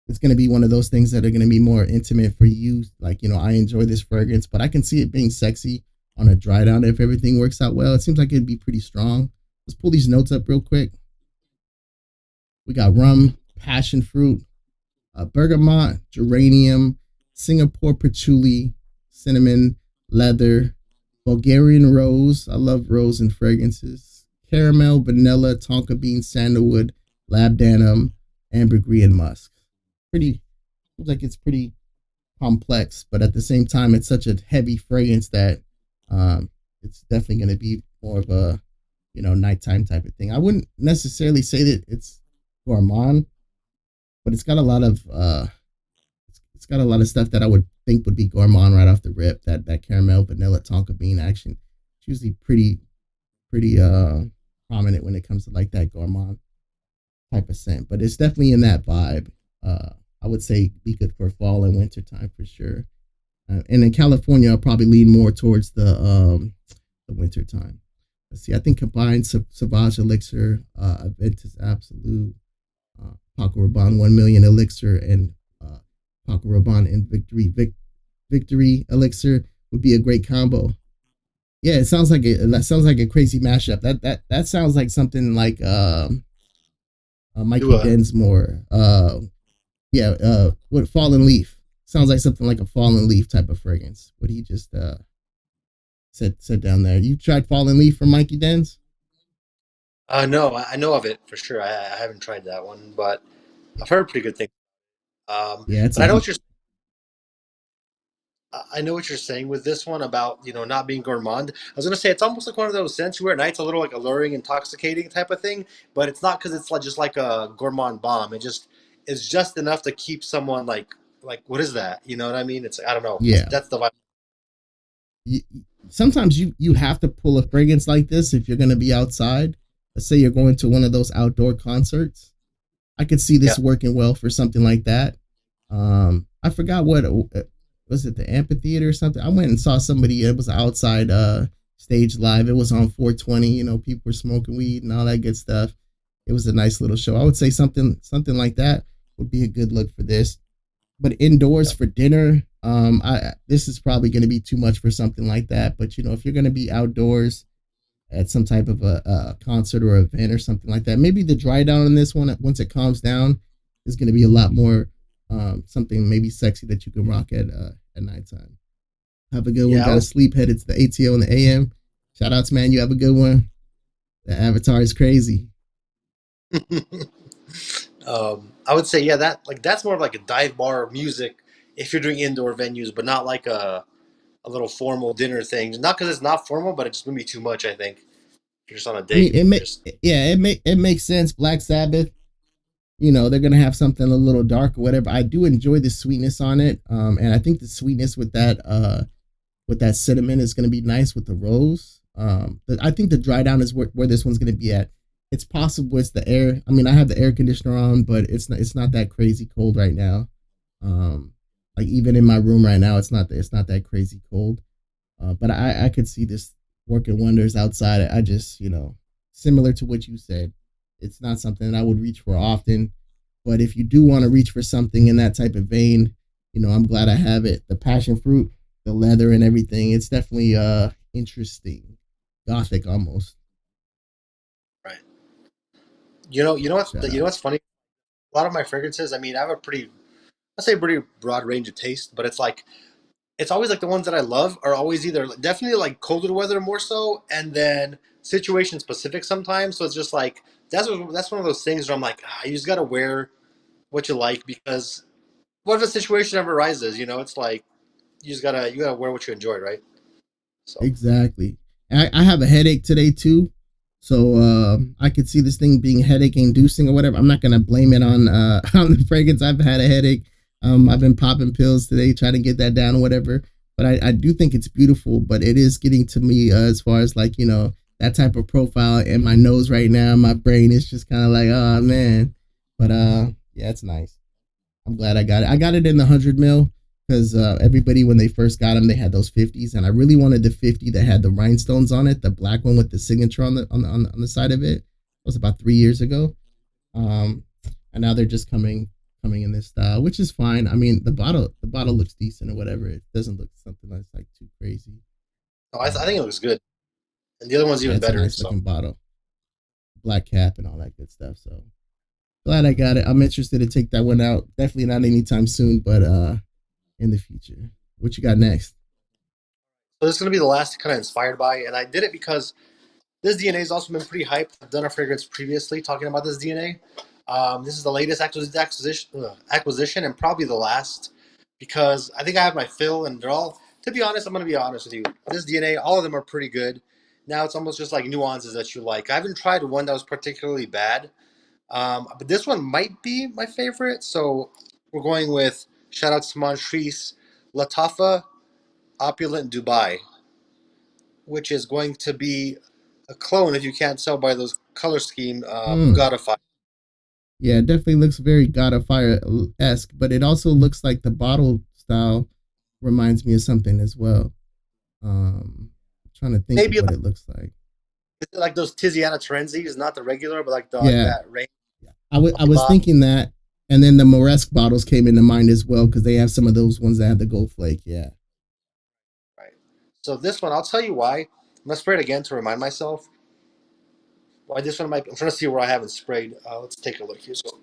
It's gonna be one of those things that are gonna be more intimate for you. Like I enjoy this fragrance, but I can see it being sexy on a dry down if everything works out well. It seems like it'd be pretty strong. Let's pull these notes up real quick. We got rum, passion fruit, bergamot, geranium, Singapore patchouli, cinnamon, leather, Bulgarian rose. I love rose and fragrances. Caramel, vanilla, tonka bean, sandalwood, labdanum, ambergris, and musk. Pretty, seems like it's pretty complex, but at the same time, it's such a heavy fragrance that it's definitely going to be more of a nighttime type of thing. I wouldn't necessarily say that it's gourmand, but it's got a lot of it's got a lot of stuff that I would think would be gourmand right off the rip. That caramel, vanilla, tonka bean action. It's usually pretty prominent when it comes to like that gourmand type of scent, but it's definitely in that vibe. I would say be good for fall and winter time for sure. And in California, I'll probably lean more towards the winter time. Let's see. I think combined Sauvage Elixir, Aventus Absolute, Paco Rabanne 1 million Elixir, and Paco Rabanne and Victory Elixir would be a great combo. Yeah, it sounds like that sounds like a crazy mashup. That sounds like something like Do Mikey a Densmore. Yeah, what Fallen Leaf sounds like something like a Fallen Leaf type of fragrance. What he just said down there. You tried Fallen Leaf from Mikey Dens? no, I know of it for sure. I haven't tried that one, but I've heard pretty good things. Yeah, it's But a I know what you're saying with this one about not being gourmand. I was gonna say it's almost like one of those scents where at night's a little like alluring, intoxicating type of thing, but it's not because it's like just like a gourmand bomb. It just is just enough to keep someone like what is that? You know what I mean? It's I don't know. yeah. That's the vibe. You, sometimes you have to pull a fragrance like this if you're gonna be outside. Let's say you're going to one of those outdoor concerts. I could see Yeah, this working well for something like that. I forgot what was it, the amphitheater or something. I went and saw somebody. It was outside stage live. It was on 420. People were smoking weed and all that good stuff. It was a nice little show. I would say something like that would be a good look for this. But indoors yeah, for dinner, I this is probably going to be too much for something like that. But if you're going to be outdoors at some type of a concert or event or something like that. Maybe the dry down on this one, once it calms down, is going to be a lot more something maybe sexy that you can rock at nighttime. Have a good one. yeah. Got to sleep. Headed to the ATO in the AM. Shout outs, man. You have a good one. The avatar is crazy. I would say yeah, that's more of like a dive bar music if you're doing indoor venues, but not like a little formal dinner thing. Not because it's not formal, but it's gonna be too much. I think if you're just on a I mean, date. Just it makes sense. Black Sabbath. They're gonna have something a little dark or whatever. I do enjoy the sweetness on it, and I think the sweetness with that cinnamon is gonna be nice with the rose. I think the dry down is where this one's gonna be at. It's possible it's the air. I mean, I have the air conditioner on, but it's not that crazy cold right now. Um, like even in my room right now, it's not that crazy cold. But I could see this working wonders outside. I just similar to what you said, it's not something that I would reach for often. But if you do want to reach for something in that type of vein, I'm glad I have it. The passion fruit, the leather, and everything. It's definitely interesting, gothic almost. right. Shout You know out. what's funny? A lot of my fragrances. I mean, I have a I say pretty broad range of taste, but it's always like the ones that I love are always either definitely like colder weather more so, and then situation specific sometimes. So it's just like that's one of those things where I'm like, you just gotta wear what you like because what if a situation ever arises? It's like you gotta wear what you enjoy, right? So Exactly. I have a headache today too, so I could see this thing being headache inducing or whatever. I'm not gonna blame it on on the fragrance. I've had a headache. I've been popping pills today, trying to get that down or whatever. But I do think it's beautiful. But it is getting to me as far as like that type of profile in my nose right now. My brain is just kind of like, oh man. But yeah, it's nice. I'm glad I got it. I got it in the 100 ml because everybody when they first got them, they had those 50s, and I really wanted the 50 that had the rhinestones on it, the black one with the signature on the side of it. It was about 3 years ago, um, and now they're just coming in this style, which is fine. I mean, the bottle looks decent or whatever. It doesn't look something that's like too crazy. No, I think it looks good, and the other one's Yeah, even it's a better. nice So looking bottle, black cap and all that good stuff. So glad I got it. I'm interested to take that one out. Definitely not anytime soon, but in the future. What you got next? this is gonna be the last kind of inspired by, and I did it because this DNA has also been pretty hyped. I've done a fragrance previously talking about this DNA. This is the latest acquisition and probably the last because I think I have my fill and they're all. To be honest, I'm going to be honest with you. This DNA, all of them are pretty good. Now it's almost just like nuances that you like. I haven't tried one that was particularly bad, but this one might be my favorite. So we're going with shout out to Montrese Latafa Opulent Dubai, which is going to be a clone, if you can't tell by those color scheme, Mm. God of Fire. Yeah, it definitely looks very God of Fire esque, but it also looks like the bottle style reminds me of something as well. I'm trying to think of Maybe what like, it looks like. is it like those Tiziana Terenzis, not the regular, but like Yeah, that rain I was bottle. thinking that, and then the Moresque bottles came into mind as well because they have some of those ones that have the gold flake. Yeah. Right. So this one, I'll tell you why. I'm gonna spray it again to remind myself. Why this one might? I'm trying to see where I haven't sprayed. Let's take a look here. So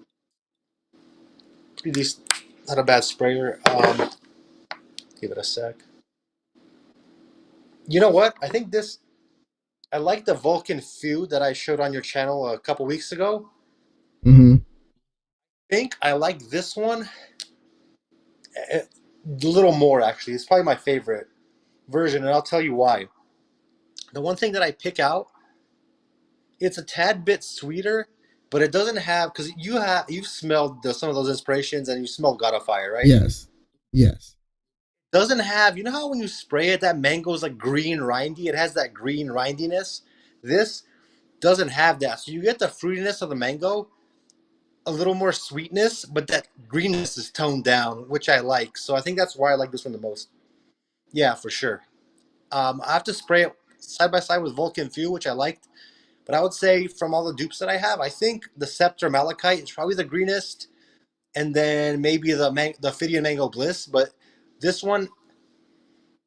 pretty decent, not a bad sprayer. Give it a sec. You know what? I think this. I like the Vulcan Few that I showed on your channel a couple weeks ago. Mm-hmm. I think I like this one a little more actually. It's probably my favorite version, and I'll tell you why. The one thing that I pick out, it's a tad bit sweeter, but it doesn't have because you've smelled some of those inspirations and you smell God of Fire, right? Yes. Yes. Doesn't have, you know how when you spray it, that mango is like green rindy. It has that green rindiness. This doesn't have that, so you get the fruitiness of the mango, a little more sweetness, but that greenness is toned down, which I like. So I think that's why I like this one the most. Yeah, for sure. I have to spray it side by side with Vulcan Few, which I liked. But I would say from all the dupes that I have, I think the Scepter Malachite is probably the greenest, and then maybe the Fidian Mango Bliss. But this one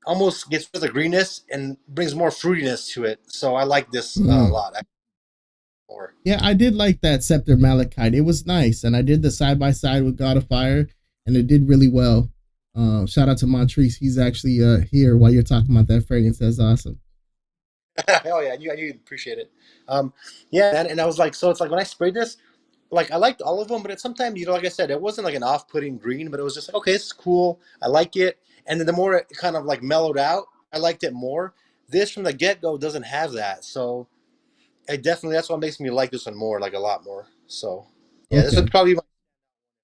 almost gets rid of the greenness and brings more fruitiness to it. So I like this a Mm. lot more. Yeah, I did like that Scepter Malachite. It was nice, and I did the side by side with God of Fire, and it did really well. Shout out to Montrese. He's actually here while you're talking about that fragrance. That's awesome. Hell yeah, I knew you'd appreciate it. Um, yeah, and I was like, so it's like when I sprayed this, like I liked all of them, but sometimes, like I said, it wasn't like an off-putting green, but it was just like, okay, this is cool. I like it. And then the more it kind of like mellowed out, I liked it more. This from the get-go doesn't have that, so it definitely that's what makes me like this one more, like a lot more. So yeah, this would Okay. probably be if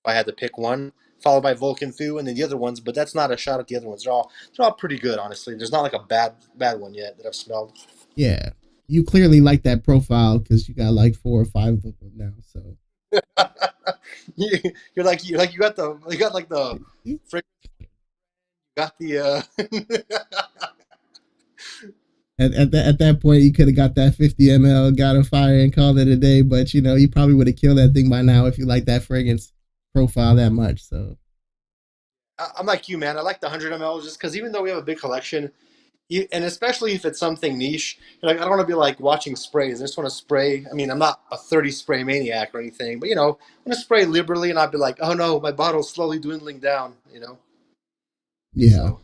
I had to pick one, followed by Vulcan Fu, and then the other ones. But that's not a shot at the other ones. They're all pretty good, honestly. There's not like a bad one yet that I've smelled. Yeah. You clearly like that profile because you got like 4 or 5 of them now. So You got like the frick got the at that point, you could have got that 50 ml, got a fire, and called it a day. But you probably would have killed that thing by now if you like that fragrance profile that much. So I'm like you, man. I like the 100 ml just because even though we have a big collection, and especially if it's something niche, you're like I don't want to be like watching sprays. I just want to spray. I mean, I'm not a 30 spray maniac or anything, but I'm gonna spray liberally, and I'd be like, oh no, my bottle's slowly dwindling down. yeah, So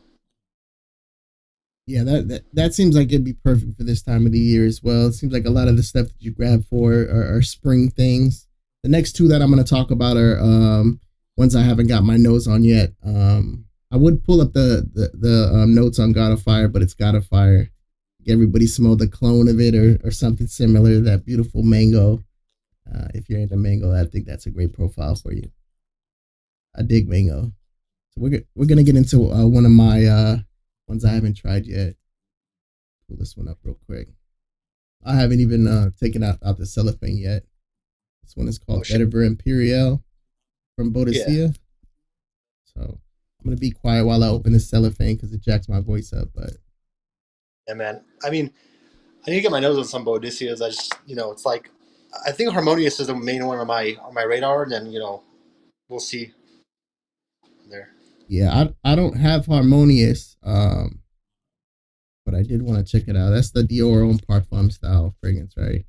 yeah, that seems like it'd be perfect for this time of the year as well. It seems like a lot of the stuff that you grab for are spring things. The next two that I'm going to talk about are ones I haven't got my nose on yet. I would pull up the notes on God of Fire, but it's God of Fire. Everybody smell the clone of it or something similar. That beautiful mango. If you're into mango, I think that's a great profile for you. I dig mango. So we're gonna get into one of my ones I haven't tried yet. Pull this one up real quick. I haven't even taken out the cellophane yet. This one is oh called shit, Vetiver Imperial from yeah, Bodicea. So I'm gonna be quiet while I open this cellophane because it jacks my voice up. But yeah, man. I mean, I need to get my nose on some Boadicias. I just it's like I think Harmonious is the main one on my radar, and then we'll see there. yeah, I don't have Harmonious. but I did want to check it out. That's the Dior Homme Parfum style fragrance, right?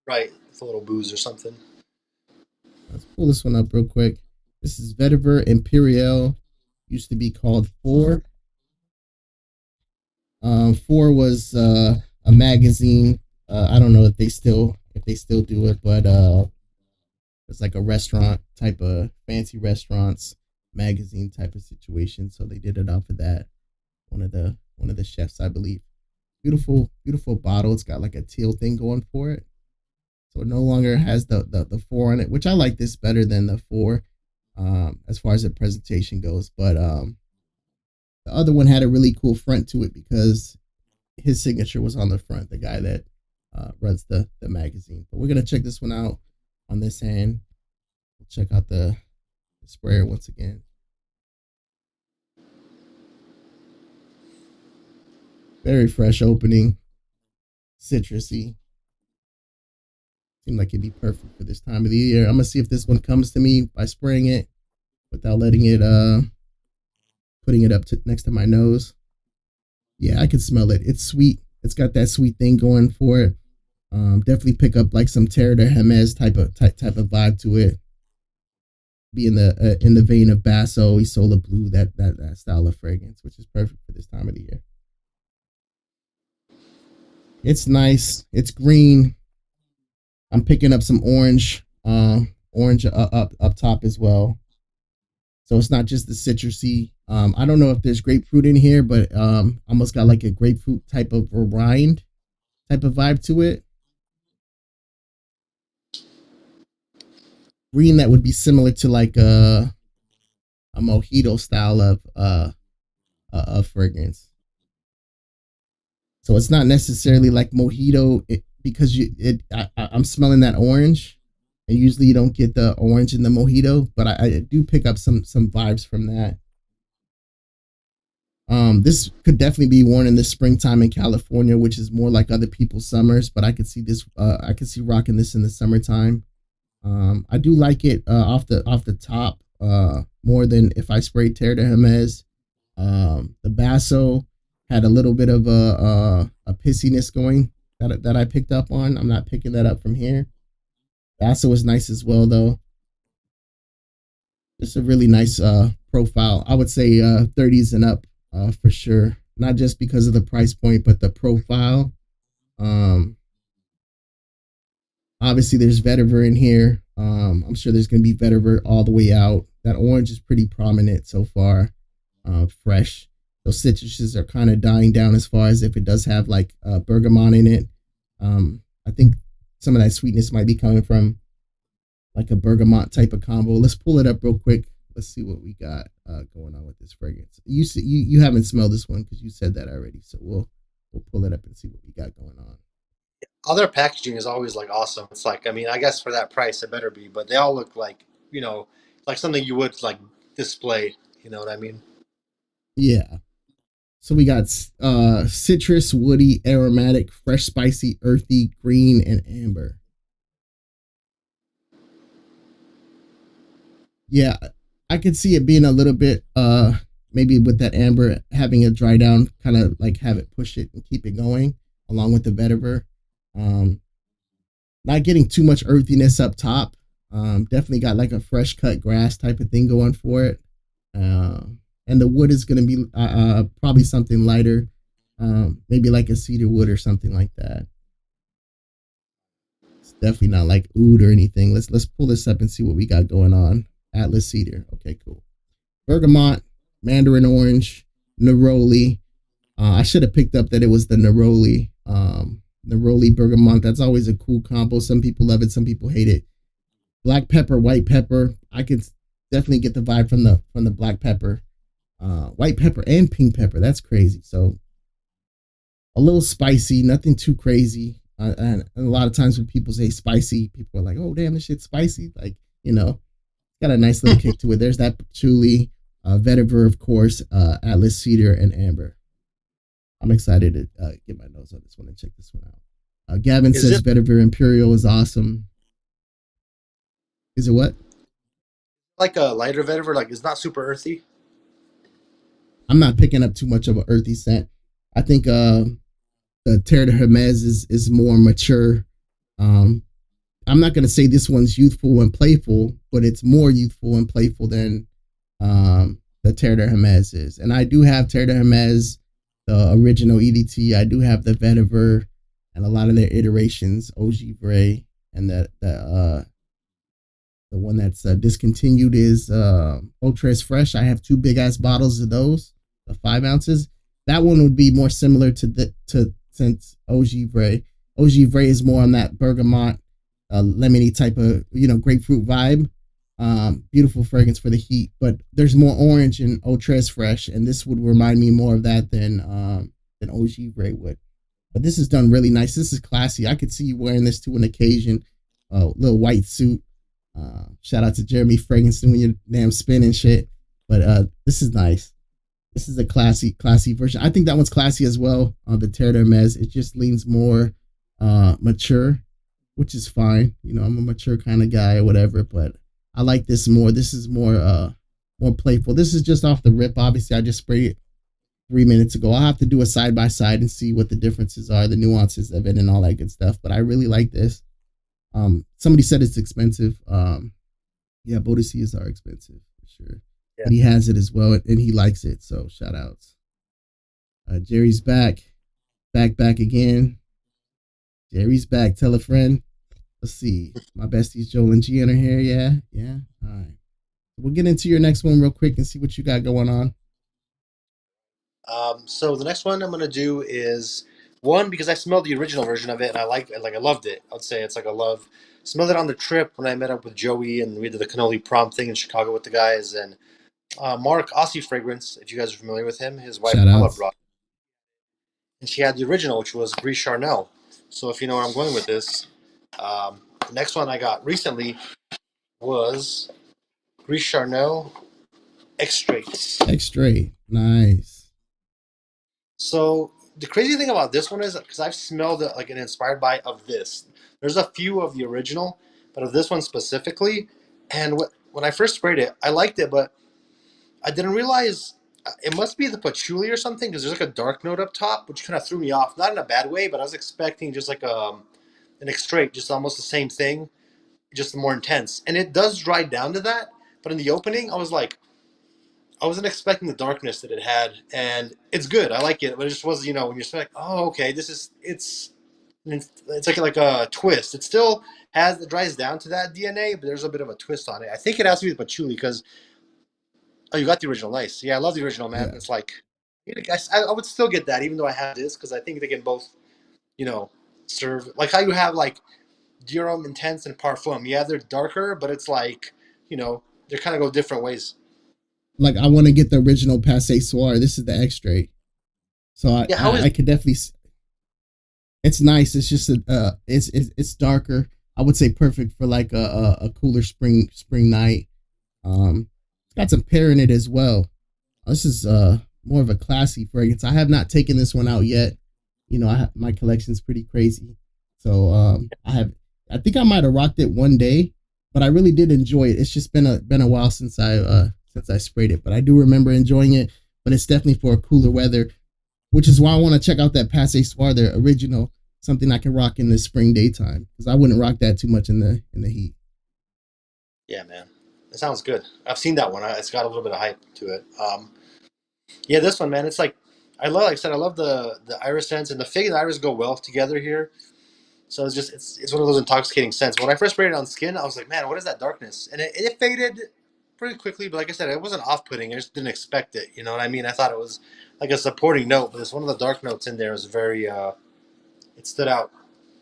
Right, with a little booze or something. Let's pull this one up real quick. This is Vetiver Imperial. Used to be called Four. Four was a magazine. I don't know if they still do it, but it's like a restaurant type of fancy restaurants magazine type of situation. So they did it off of that. One of the chefs, I believe. Beautiful, beautiful bottle. It's got like a teal thing going for it. So it no longer has the four on it, which I like this better than the four, as far as the presentation goes. But the other one had a really cool front to it because his signature was on the front, the guy that runs the magazine. But we're gonna check this one out on this hand. We'll check out the sprayer once again. Very fresh opening, citrusy. Seemed like it'd be perfect for this time of the year. I'm gonna see if this one comes to me by spraying it without letting it putting it up to next to my nose. Yeah, I can smell it. It's sweet. It's got that sweet thing going for it. Definitely pick up like some Terre de Hermes type of vibe to it. Be in the vein of Basso, Isola Blue, that style of fragrance, which is perfect for this time of the year. It's nice. It's green. I'm picking up some orange up top as well. So it's not just the citrusy. I don't know if there's grapefruit in here, but almost got like a grapefruit type of rind type of vibe to it. Green that would be similar to like a mojito style of fragrance. So it's not necessarily like mojito because I'm smelling that orange, and usually you don't get the orange in the mojito, but I do pick up some vibes from that. This could definitely be worn in the springtime in California, which is more like other people's summers. But I could see this. I could see rocking this in the summertime. I do like it off the top more than if I sprayed Terre de Hermes. The Basso had a little bit of a pissiness going that I picked up on. I'm not picking that up from here. Basso was nice as well though. Just a really nice profile. I would say 30s and up for sure. Not just because of the price point, but the profile. Um, Obviously, there's vetiver in here. I'm sure there's going to be vetiver all the way out. That orange is pretty prominent so far. Fresh. Those citruses are kind of dying down as far as if it does have like bergamot in it. I think some of that sweetness might be coming from like a bergamot type of combo. Let's pull it up real quick. Let's see what we got going on with this fragrance. You haven't smelled this one because you said that already. So we'll pull it up and see what we got going on. Other packaging is always like awesome. It's like, I mean, I guess for that price it better be, but they all look like, like something you would like display. You know what I mean? Yeah. So we got citrus, woody, aromatic, fresh, spicy, earthy, green, and amber. Yeah, I could see it being a little bit maybe with that amber having a dry down, kind of like have it push it and keep it going along with the vetiver. Um, Not getting too much earthiness up top. Definitely got like a fresh cut grass type of thing going for it. And the wood is going to be probably something lighter, maybe like a cedar wood or something like that. It's definitely not like oud or anything. Let's pull this up and see what we got going on. Atlas cedar. Okay, cool. Bergamot, mandarin orange, neroli. I should have picked up that it was the neroli. Neroli bergamot. That's always a cool combo. Some people love it. Some people hate it. Black pepper, white pepper. I could definitely get the vibe from the black pepper. White pepper and pink pepper. That's crazy. So a little spicy, nothing too crazy. And a lot of times when people say spicy, people are like, "Oh, damn, this shit's spicy." Like, got a nice little kick to it. There's that patchouli, vetiver, of course, Atlas cedar, and amber. I'm excited to get my nose on this one and check this one out. Gavin Is says it vetiver imperial is awesome. Is it what? like a lighter vetiver? Like it's not super earthy. I'm not picking up too much of an earthy scent. I think the Terre de Hermes is more mature. Um, I'm not gonna say this one's youthful and playful, but it's more youthful and playful than the Terre de Hermes is. And I do have Terre de Hermes, the original EDT. I do have the Vetiver and a lot of their iterations, OG Bray, and the one that's discontinued is Ultra Fresh. I have two big ass bottles of those, the 5 ounces. That one would be more similar to since OG Bray. OG Bray is more on that bergamot, lemony type of grapefruit vibe. Beautiful fragrance for the heat, but there's more orange in Ultra Fresh, and this would remind me more of that than OG Bray would. But this is done really nice. This is classy. I could see you wearing this to an occasion, a little white suit. Shout out to Jeremy Fragrance doing your damn spin and shit. But this is nice. This is a classy version. I think that one's classy as well. The Terre d'Hermes. It just leans more mature, which is fine. I'm a mature kind of guy or whatever, but I like this more. This is more playful. This is just off the rip. Obviously, I just sprayed it 3 minutes ago. I'll have to do a side by side and see what the differences are, the nuances of it, and all that good stuff. But I really like this. Somebody said it's expensive. Yeah, Boadiceas are expensive for sure. Yeah. But he has it as well, and he likes it. So shout outs. Jerry's back again. Jerry's back. Tell a friend. Let's see. My besties Joel and G are here. Yeah. All right. We'll get into your next one real quick and see what you got going on. So the next one I'm gonna do is one because I smelled the original version of it and I loved it. I'd say it's like a love. Smelled it on the trip when I met up with Joey and we did the cannoli prom thing in Chicago with the guys and Mark Aussie Fragrance. If you guys are familiar with him, his wife Paula brought, and she had the original, which was Gris Charnel. So if you know where I'm going with this, the next one I got recently was Gris Charnel Extrait. Extrait, nice. So the crazy thing about this one is because I've smelled it like an inspired by of this. There's a few of the original, but of this one specifically. And when I first sprayed it, I liked it, but I didn't realize it must be the patchouli or something because there's like a dark note up top, which kind of threw me off. Not in a bad way, but I was expecting just like an extrait, just almost the same thing, just more intense. And it does dry down to that, but in the opening, I was like, I wasn't expecting the darkness that it had, and it's good. I like it, but it just was, when you're like, oh, okay, it's like a twist. It still it dries down to that DNA, but there's a bit of a twist on it. I think it has to be the patchouli because, oh, you got the original, nice. Yeah, I love the original, man. Yeah. It's like, I would still get that even though I have this because I think they can both, serve like how you have like Dior Intense and Parfum. Yeah, they're darker, but it's like, they kind of go different ways. Like I want to get the original Passe Soir. This is the extrait, so I could definitely. It's nice. It's just it's darker. I would say perfect for like a cooler spring night. It's got some pear in it as well. This is more of a classy fragrance. I have not taken this one out yet. My collection's pretty crazy, so I think I might have rocked it one day, but I really did enjoy it. It's just been a while since I sprayed it, but I do remember enjoying it. But it's definitely for cooler weather, which is why I want to check out that Passe Soir, their original, something I can rock in the spring daytime because I wouldn't rock that too much in the heat. Yeah, man, it sounds good. I've seen that one. It's got a little bit of hype to it. Yeah, this one, man, it's like I love the iris scents and the fig and the iris go well together here. So it's one of those intoxicating scents. When I first sprayed it on skin, I was like, man, what is that darkness? And it faded pretty quickly, but like I said, it wasn't off-putting. I just didn't expect it. You know what I mean? I thought it was like a supporting note, but it's one of the dark notes in there is very, it stood out.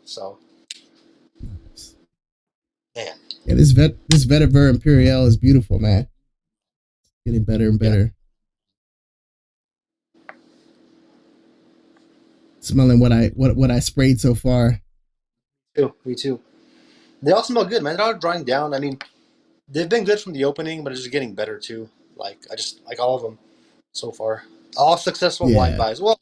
So, man. Yeah, this Vetiver Imperial is beautiful, man. Getting better and better. Yeah. Smelling what I sprayed so far. Me too. They all smell good, man. They're all drying down. I mean, they've been good from the opening, but it's just getting better too. Like I just like all of them so far. All successful blind buys. Well,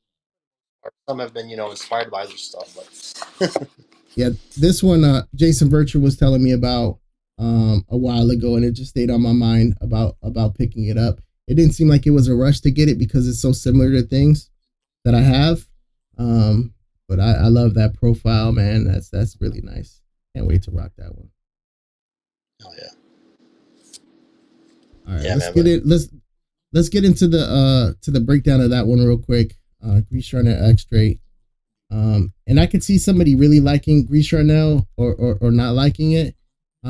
some have been, inspired by other stuff, but yeah, this one Jason Virtue was telling me about a while ago, and it just stayed on my mind about picking it up. It didn't seem like it was a rush to get it because it's so similar to things. that I have. Um, but I love that profile, man. That's really nice. Can't wait to rock that one. Oh yeah, All right, yeah, let's man. get But it. Let's get into the to the breakdown of that one real quick. Grease Charnel X-Ray. And I could see somebody really liking Grease Charnel or not liking it.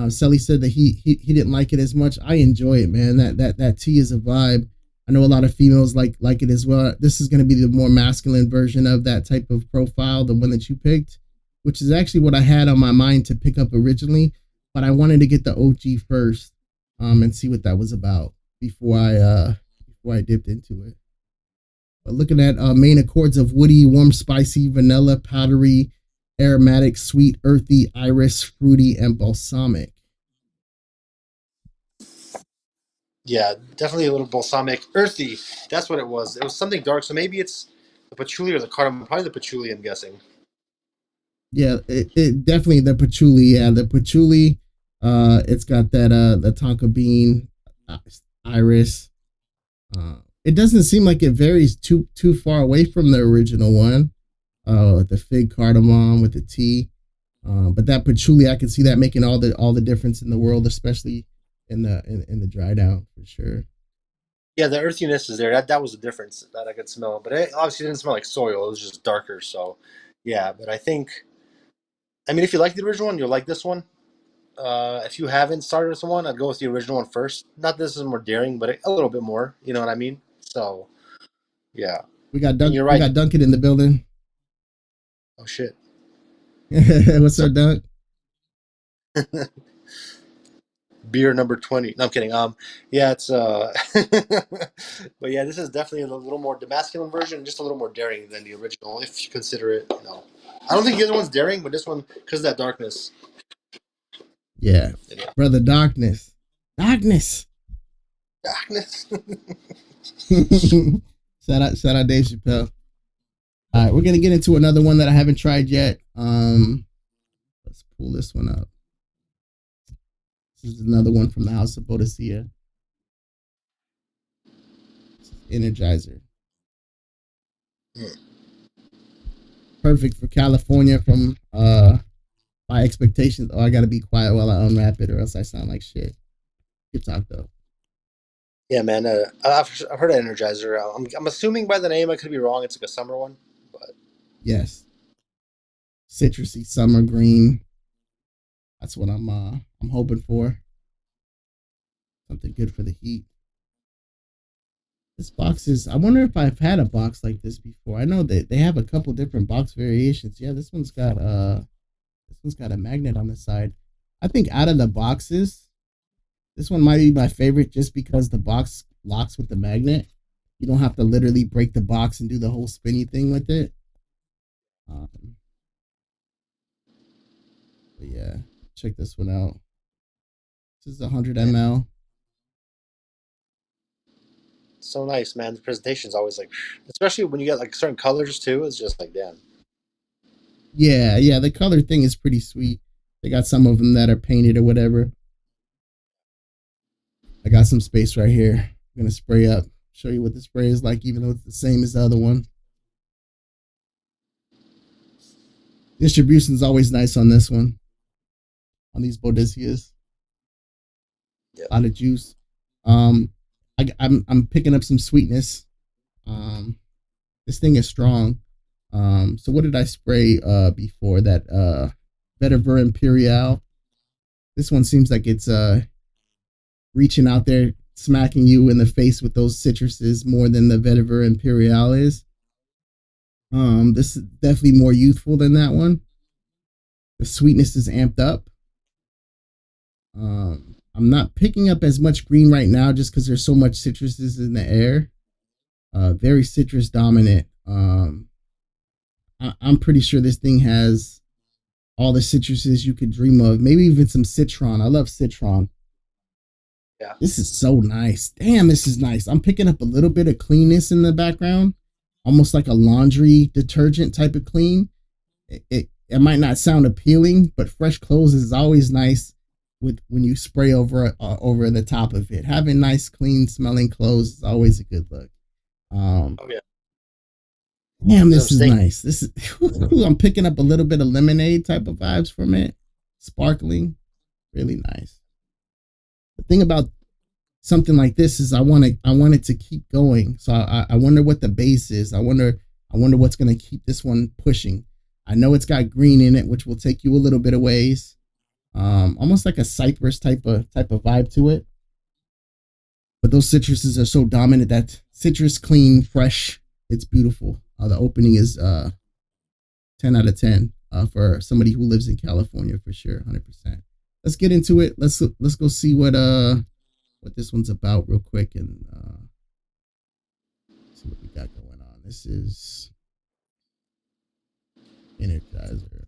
Sully said that he didn't like it as much. I enjoy it, man. That tea is a vibe. I know a lot of females like it as well. This is going to be the more masculine version of that type of profile, the one that you picked, which is actually what I had on my mind to pick up originally, but I wanted to get the OG first, and see what that was about before I dipped into it. But looking at main accords of woody, warm, spicy, vanilla, powdery, aromatic, sweet, earthy, iris, fruity, and balsamic. yeah, definitely a little balsamic, earthy. That's what it was. It was something dark. So maybe it's the patchouli or the cardamom. Probably the patchouli, I'm guessing. Yeah, it definitely the patchouli. Yeah, the patchouli. It's got that the tonka bean, uh, iris. It doesn't seem like it varies too far away from the original one. The fig cardamom with the tea. But that patchouli, I can see that making all the difference in the world, especially in the dry down for sure. Yeah, the earthiness is there. That was the difference that I could smell. But it obviously didn't smell like soil. It was just darker. So, yeah. But I think, I mean, if you like the original one, you'll like this one. If you haven't started with one, I'd go with the original one first. Not this is more daring, but a little bit more. You know what I mean? So, yeah. And you're We right. got Duncan in the building. Oh shit. What's So up, Dunk? beer number 20. No, I'm kidding. Yeah, it's but yeah, this is definitely a little more the masculine version, just a little more daring than the original, if you consider it. I don't think the other one's daring, but this one because of that darkness. Yeah, Yeah. brother, darkness, darkness. Darkness. Shout out, Dave Chappelle. All right, we're gonna get into another one that I haven't tried yet. Let's pull this one up. This is another one from the House of Bodicea. Energizer. Hmm. Perfect for California from my expectations. Oh, I gotta be quiet while I unwrap it, or else I sound like shit. Good talk though. Yeah, man. I've heard of Energizer. I'm assuming by the name, I could be wrong. It's like a summer one, but Yes, citrusy summer green. That's what I'm hoping for. Something good for the heat. This box is. I wonder if I've had a box like this before. I know they have a couple different box variations. Yeah, this one's got a magnet on the side. I think out of the boxes, this one might be my favorite just because the box locks with the magnet. You don't have to literally break the box and do the whole spinny thing with it. Um, but yeah, check this one out. This is 100 yeah, ml. so nice, man. The presentation's always like, especially when you get like certain colors too. It's just like, damn. Yeah. The color thing is pretty sweet. They got some of them that are painted or whatever. I got some space right here. I'm gonna spray up, show you what the spray is like, even though it's the same as the other one. Distribution is always nice on this one, on these Bodicias. Yeah. A lot of juice. Um, I'm picking up some sweetness. This thing is strong. So what did I spray before that? Vetiver Imperial. This one seems like it's reaching out there, smacking you in the face with those citruses more than the Vetiver Imperial is. This is definitely more youthful than that one. The sweetness is amped up. I'm not picking up as much green right now just because there's so much citruses in the air. Very citrus dominant. I'm pretty sure this thing has all the citruses you could dream of. Maybe even some citron. I love citron. Yeah. This is so nice. Damn, this is nice. I'm picking up a little bit of cleanness in the background, almost like a laundry detergent type of clean. It might not sound appealing, but fresh clothes is always nice with when you spray over the top of it. Having nice, clean smelling clothes is always a good look. Um, Oh yeah. Damn, So I'm this is staying. nice. This is I'm picking up a little bit of lemonade type of vibes from it. Sparkling, really nice. The thing about something like this is I want it to keep going. So I wonder what the base is. I wonder what's gonna keep this one pushing. I know it's got green in it, which will take you a little bit of ways. Almost like a cypress type of vibe to it. But those citruses are so dominant that citrus, clean, fresh. It's beautiful. The opening is 10 out of 10 for somebody who lives in California for sure, 100%. Let's get into it. Let's go see what this one's about real quick and see what we got going on. This is Energizer.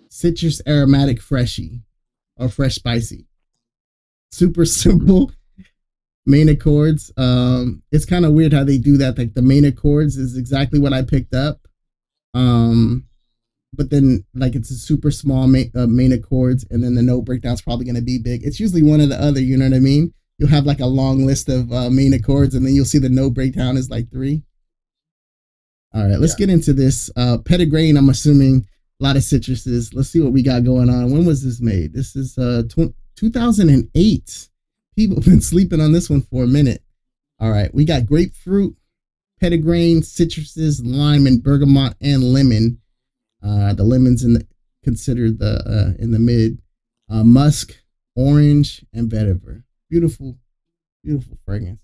Citrus aromatic freshie or fresh spicy. Super simple main accords. It's kind of weird how they do that. Like the main accords is exactly what I picked up. Um, but then like it's a super small main accords, and then the note breakdown's probably going to be big. It's usually one or the other. You know what I mean? You'll have like a long list of main accords, and then you'll see the note breakdown is like three. All right, let's Yeah. get into this. Pettigrain, I'm assuming a lot of citruses. Let's see what we got going on. When was this made? This is 2008. People have been sleeping on this one for a minute. All right, we got grapefruit, pettigrain, citruses, lime, and bergamot, and lemon. The lemons in the considered the in the mid. Musk, orange, and vetiver. Beautiful, beautiful fragrance.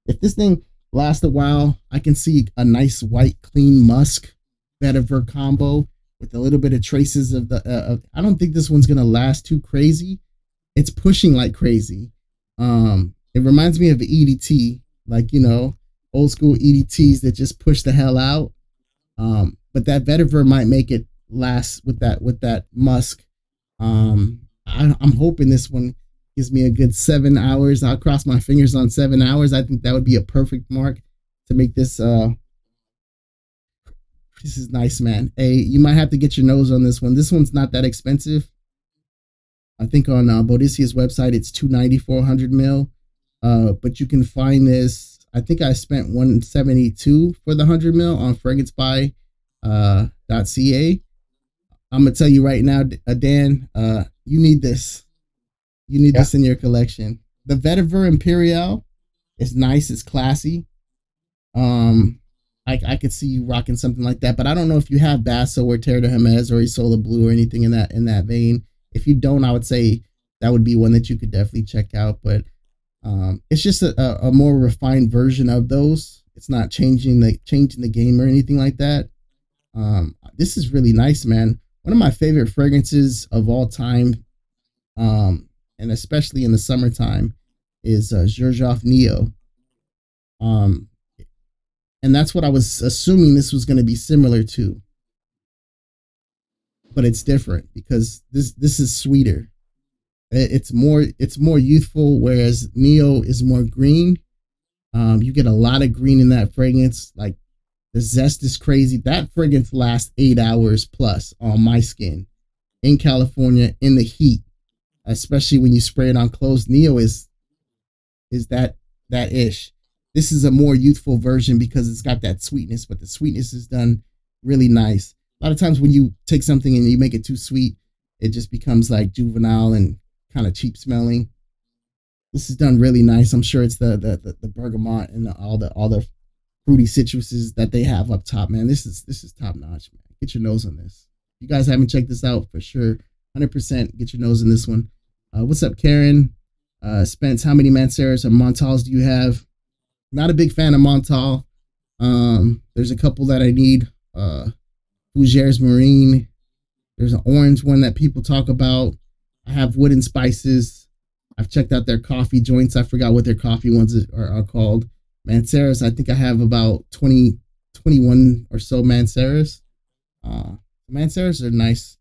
If this thing lasts a while, I can see a nice white, clean musk vetiver combo with a little bit of traces of the. I don't think this one's gonna last too crazy. It's pushing like crazy. It reminds me of EDT, like old school EDTs that just push the hell out. But that vetiver might make it last with that musk. I'm hoping this one gives me a good 7 hours. I'll cross my fingers on 7 hours. I think that would be a perfect mark to make this. This is nice, man. Hey, you might have to get your nose on this one. This one's not that expensive. I think on Bodicia's website it's 290 for 100 mil. But you can find this. I think I spent 172 for the 100 mil on fragrancebuy.ca. I'm gonna tell you right now, Dan. You need this. You need Yeah. this in your collection. The Vetiver Imperial is nice. It's classy. Um, I could see you rocking something like that, but I don't know if you have Basso or Terre de Hermes or Isola Blue or anything in that vein. If you don't, I would say that would be one that you could definitely check out. But it's just a more refined version of those. It's not changing the game or anything like that. This is really nice, man. One of my favorite fragrances of all time, and especially in the summertime, is Xerjoff Neo. Um, and that's what I was assuming this was going to be similar to, but it's different because this is sweeter. It's more youthful, whereas Neo is more green. You get a lot of green in that fragrance. Like the zest is crazy. That fragrance lasts 8 hours plus on my skin in California in the heat, especially when you spray it on clothes. Neo is that ish. This is a more youthful version because it's got that sweetness, but the sweetness is done really nice. A lot of times when you take something and you make it too sweet, it just becomes like juvenile and kind of cheap smelling. This is done really nice. I'm sure it's the bergamot and all the fruity citruses that they have up top, man. This is top notch, man. Get your nose on this. If you guys haven't checked this out for sure, 100% get your nose in this one. What's up, Karen? Spence, how many Manceras or Montals do you have? Not a big fan of Montal. There's a couple that I need. Fougères Marine. There's an orange one that people talk about. I have Wooden Spices. I've checked out their coffee joints. I forgot what their coffee ones are called. Manceras, I think I have about 20, 21 or so Manceras. Uh, Manceras are nice.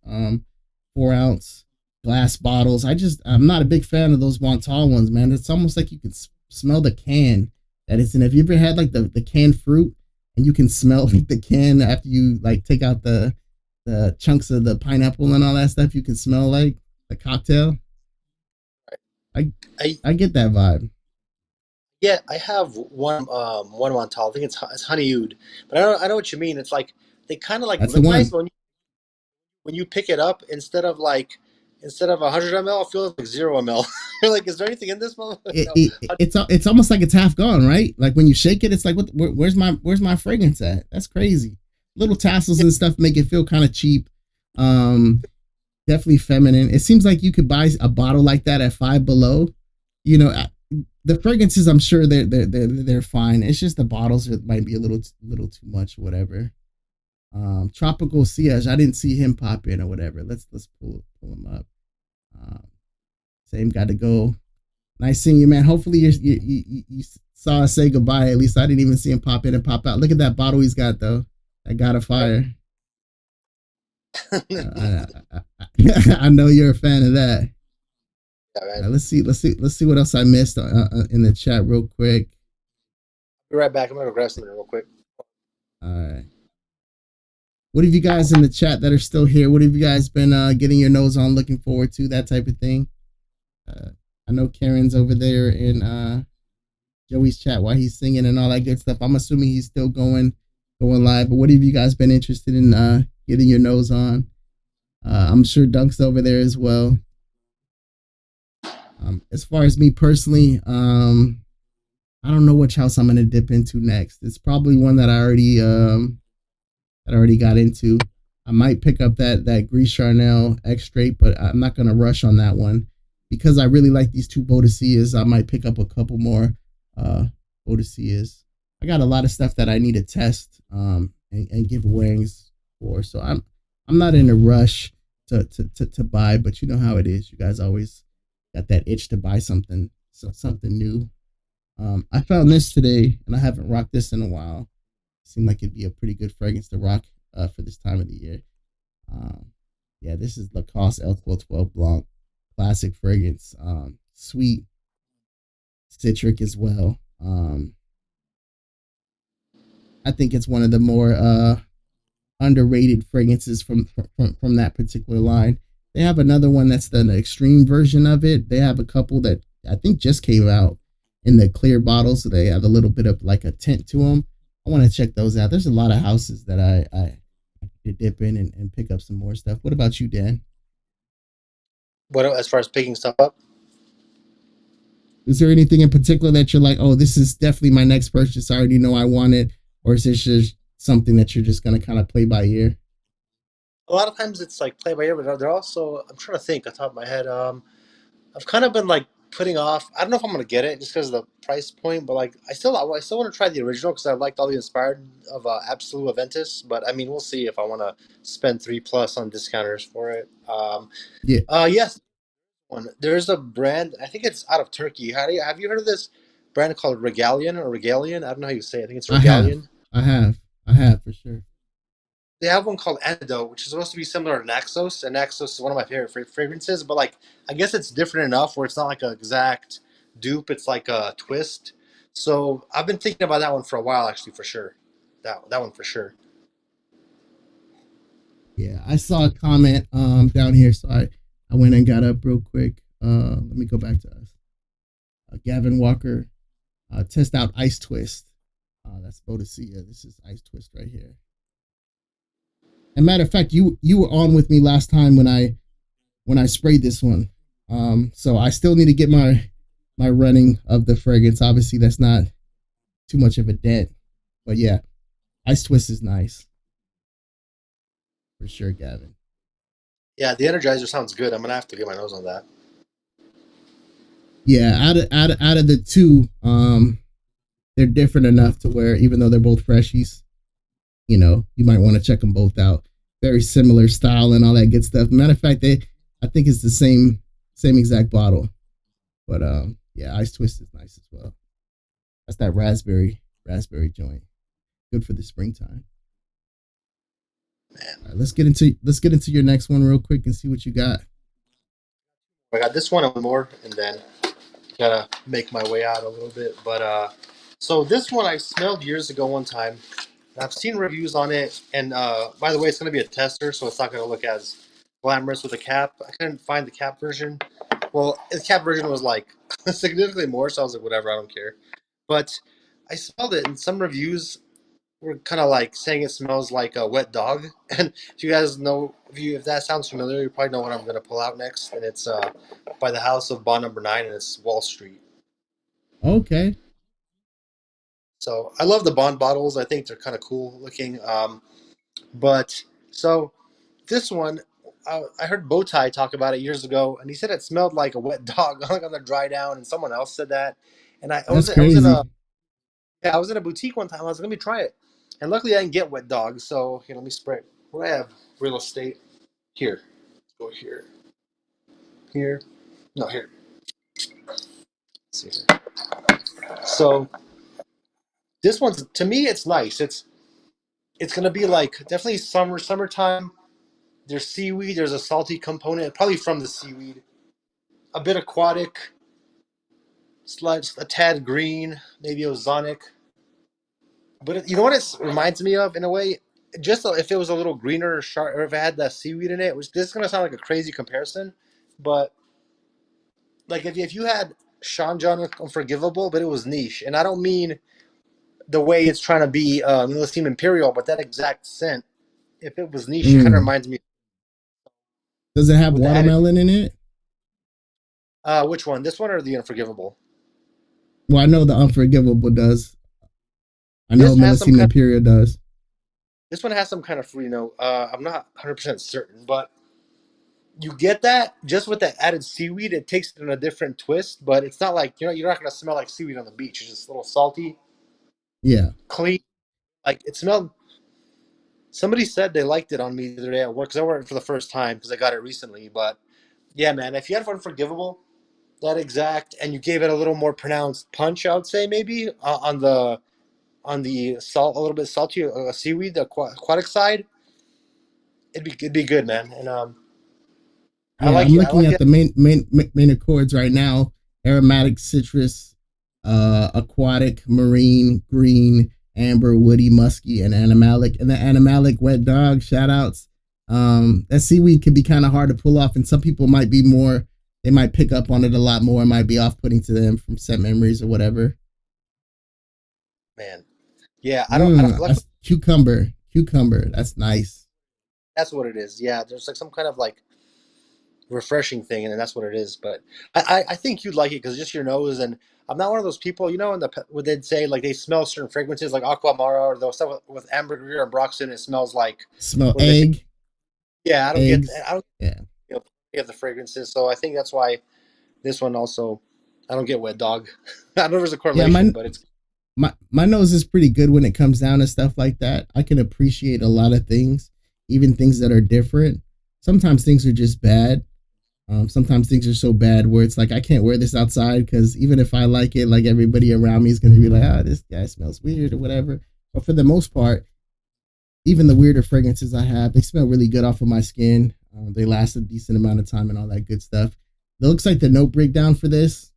4 ounce glass bottles. I'm not a big fan of those Montal ones, man. It's almost like you can smell the can that it's in. Have you ever had like the canned fruit and you can smell like the can after you like take out the chunks of the pineapple and all that stuff? You can smell like the cocktail. I I I get that vibe. Yeah, I have one Montal. I think it's honey oud, but I know what you mean. It's like they kind of like That's the look nice, one. but when you pick it up, instead of 100 ml, it feels like 0 ml. You're like, is there anything in this? No. It's almost like it's half gone, right? Like when you shake it, it's like, where's my fragrance at? That's crazy. Little tassels and stuff make it feel kind of cheap. Um, Definitely feminine. It seems like you could buy a bottle like that at Five Below. You know, the fragrances, I'm sure they're fine. It's just the bottles that might be a little too much, whatever. Tropical Siege, I didn't see him pop in or whatever. Let's pull him up. Um, Same got to go. Nice seeing you, man. Hopefully you saw us say goodbye. At least I didn't even see him pop in and pop out. Look at that bottle he's got though. That got a fire. I know you're a fan of that. Yeah, man. Let's see what else I missed in the chat real quick. Be right back. I'm gonna go grab something real quick. All right. What have you guys in the chat that are still here? What have you guys been getting your nose on, looking forward to, that type of thing? I know Karen's over there in Joey's chat while he's singing and all that good stuff. I'm assuming he's still going live. But what have you guys been interested in getting your nose on? I'm sure Dunk's over there as well. As far as me personally, I don't know which house I'm gonna dip into next. It's probably one that I already got into. I might pick up that Gris Charnel X straight, but I'm not gonna rush on that one because I really like these two Boadiceas. I might pick up a couple more Boadiceas. I got a lot of stuff that I need to test and give aways for. So I'm not in a rush to buy, but you know how it is. You guys always got that itch to buy something new. I found this today, and I haven't rocked this in a while. Seemed like it'd be a pretty good fragrance to rock for this time of the year. Um, yeah, this is Lacoste L1212 Blanc, classic fragrance. Sweet, citric as well. I think it's one of the more underrated fragrances from that particular line. They have another one that's the extreme version of it. They have a couple that I think just came out in the clear bottles, so they have a little bit of like a tint to them. I want to check those out. There's a lot of houses that I could dip in and pick up some more stuff. What about you, Dan? What as far as picking stuff up? Is there anything in particular that you're like, oh, this is definitely my next purchase? I already know I want it, or is this just something that you're just gonna kind of play by ear? A lot of times it's like play by ear, but they're also. I'm trying to think off the top of my head. I've kind of been like putting off. I don't know if I'm gonna get it just because of the price point, but like I still want to try the original because I liked all the inspired of Absolute Aventus. But I mean, we'll see if I want to spend 3 plus on discounters for it. Yeah, Yes, one. There's a brand. I think it's out of Turkey. Have you heard of this brand called Regalian or Regalian? I don't know how you say it. I think it's I have, Regalian. I have, I have for sure. They have one called Antidote, which is supposed to be similar to Naxos, and Naxos is one of my favorite fragrances. But like, I guess it's different enough where it's not like an exact dupe; it's like a twist. So I've been thinking about that one for a while, actually, for sure. That one for sure. Yeah, I saw a comment down here, so I went and got up real quick. Let me go back to us. Gavin Walker, test out Ice Twist. That's Bodicea. This is Ice Twist right here. And matter of fact, you were on with me last time when I sprayed this one. So I still need to get my running of the fragrance. Obviously, that's not too much of a dent, but yeah, Ice Twist is nice for sure, Gavin. Yeah, the Energizer sounds good. I'm gonna have to get my nose on that. Yeah, out of the two, they're different enough to where even though they're both freshies, you might want to check them both out. Very similar style and all that good stuff. Matter of fact, I think it's the same exact bottle. But yeah, Ice Twist is nice as well. That's that raspberry joint. Good for the springtime. Man, All right, let's get into your next one real quick and see what you got. I got this one and one more, and then gotta make my way out a little bit. But so this one I smelled years ago one time. I've seen reviews on it, and by the way, it's going to be a tester, so it's not going to look as glamorous with a cap. I couldn't find the cap version. Well, the cap version was like significantly more, so I was like, whatever, I don't care. but I smelled it, and some reviews were kind of like saying it smells like a wet dog. And if you guys know, if that sounds familiar, you probably know what I'm gonna pull out next. And it's by the house of Bond Number 9, and it's Wall Street. Okay. So I love the Bond bottles. I think they're kind of cool looking. But so this one, I heard Bowtie talk about it years ago, and he said it smelled like a wet dog, like on the dry down. And someone else said that, and That's I was in a crazy. yeah, I was in a boutique one time. I was like, let me try it, and luckily I didn't get wet dog. So here, let me spray it. What do I have? Real estate here. Let's go here, here, no here. Let's see here. So this one's to me, it's nice. It's gonna be like definitely summertime. There's seaweed. There's a salty component, probably from the seaweed. A bit aquatic, slight a tad green, maybe ozonic. But you know what it reminds me of in a way? Just if it was a little greener or sharp, or if it had that seaweed in it, which this is gonna sound like a crazy comparison, but like if you had Sean John Unforgivable, but it was niche, and I don't mean the way it's trying to be Millennium Imperial, but that exact scent. If it was niche, it kind of Mm. reminds me Does it have with the added. watermelon in it? Which one? This one or the Unforgivable? Well, I know the Unforgivable does. I know This has some Millesime kind. Imperial does. This one has some kind of fruity note. I'm not 100% certain, but you get that just with that added seaweed. It takes it in a different twist, but it's not like you're not gonna smell like seaweed on the beach. It's just a little salty, Yeah. clean. Like it smelled. Somebody said they liked it on me the other day at work because I wore it for the first time because I got it recently. But yeah, man, if you had Unforgivable, that exact, and you gave it a little more pronounced punch, I would say maybe on the salt, a little bit salty seaweed, the aquatic side, it'd be good, man. And I Yeah, like I'm it. I looking like at it. the main accords right now. Aromatic citrus, aquatic, marine, green, amber, woody, musky, and animalic. And the animalic wet dog shout outs. That seaweed can be kind of hard to pull off, and some people might be more. They might pick up on it a lot more. It might be off putting to them from set memories or whatever. Man. Yeah, I don't like. That's cucumber. That's nice. That's what it is. Yeah, there's like some kind of like refreshing thing, and that's what it is. But I think you'd like it because just your nose. And I'm not one of those people, you know, in the would they'd say like they smell certain fragrances like Aquamara or those stuff with ambergris or Broxton. It smells like Smell what do they say? egg, Yeah, eggs. I don't Yeah. get the fragrances. So I think that's why this one also I don't get wet dog. I don't know if there's a Yeah, correlation, but it's my nose is pretty good when it comes down to stuff like that. I can appreciate a lot of things, even things that are different. Sometimes things are just bad. Sometimes things are so bad where it's like I can't wear this outside because even if I like it, like everybody around me is going to be like, "Ah, this guy smells weird" or whatever. But for the most part, even the weirder fragrances I have, they smell really good off of my skin. They last a decent amount of time and all that good stuff. It looks like the note breakdown for this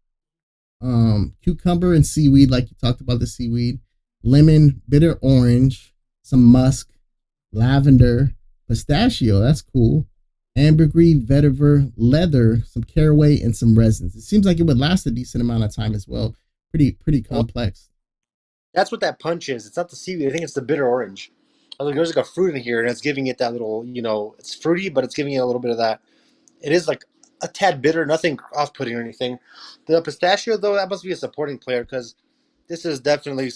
cucumber and seaweed, like you talked about the seaweed, lemon, bitter orange, some musk, lavender, pistachio. That's cool. Ambergris, vetiver, leather, some caraway, and some resins. It seems like it would last a decent amount of time as well. Pretty well, complex. that's what that punch is. It's not the seaweed. I think it's the bitter orange. I think there's like a fruit in here, and it's giving it that little, it's fruity, but it's giving it a little bit of that. It is like a tad bitter, nothing off-putting or anything. The pistachio, though, that must be a supporting player because this is definitely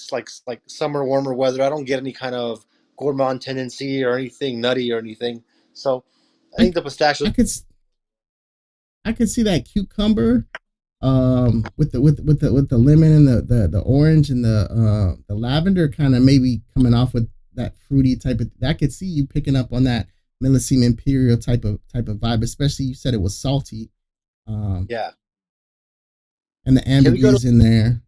like summer, warmer weather. I don't get any kind of gourmand tendency or anything nutty or anything. So I I think the pistachio, I could I could see that cucumber with the lemon and the orange and the lavender kind of maybe coming off with that fruity type of. I could see you picking up on that Millesime Imperial type of vibe, especially you said it was salty, um, yeah. and the Can we go to ambergris in there.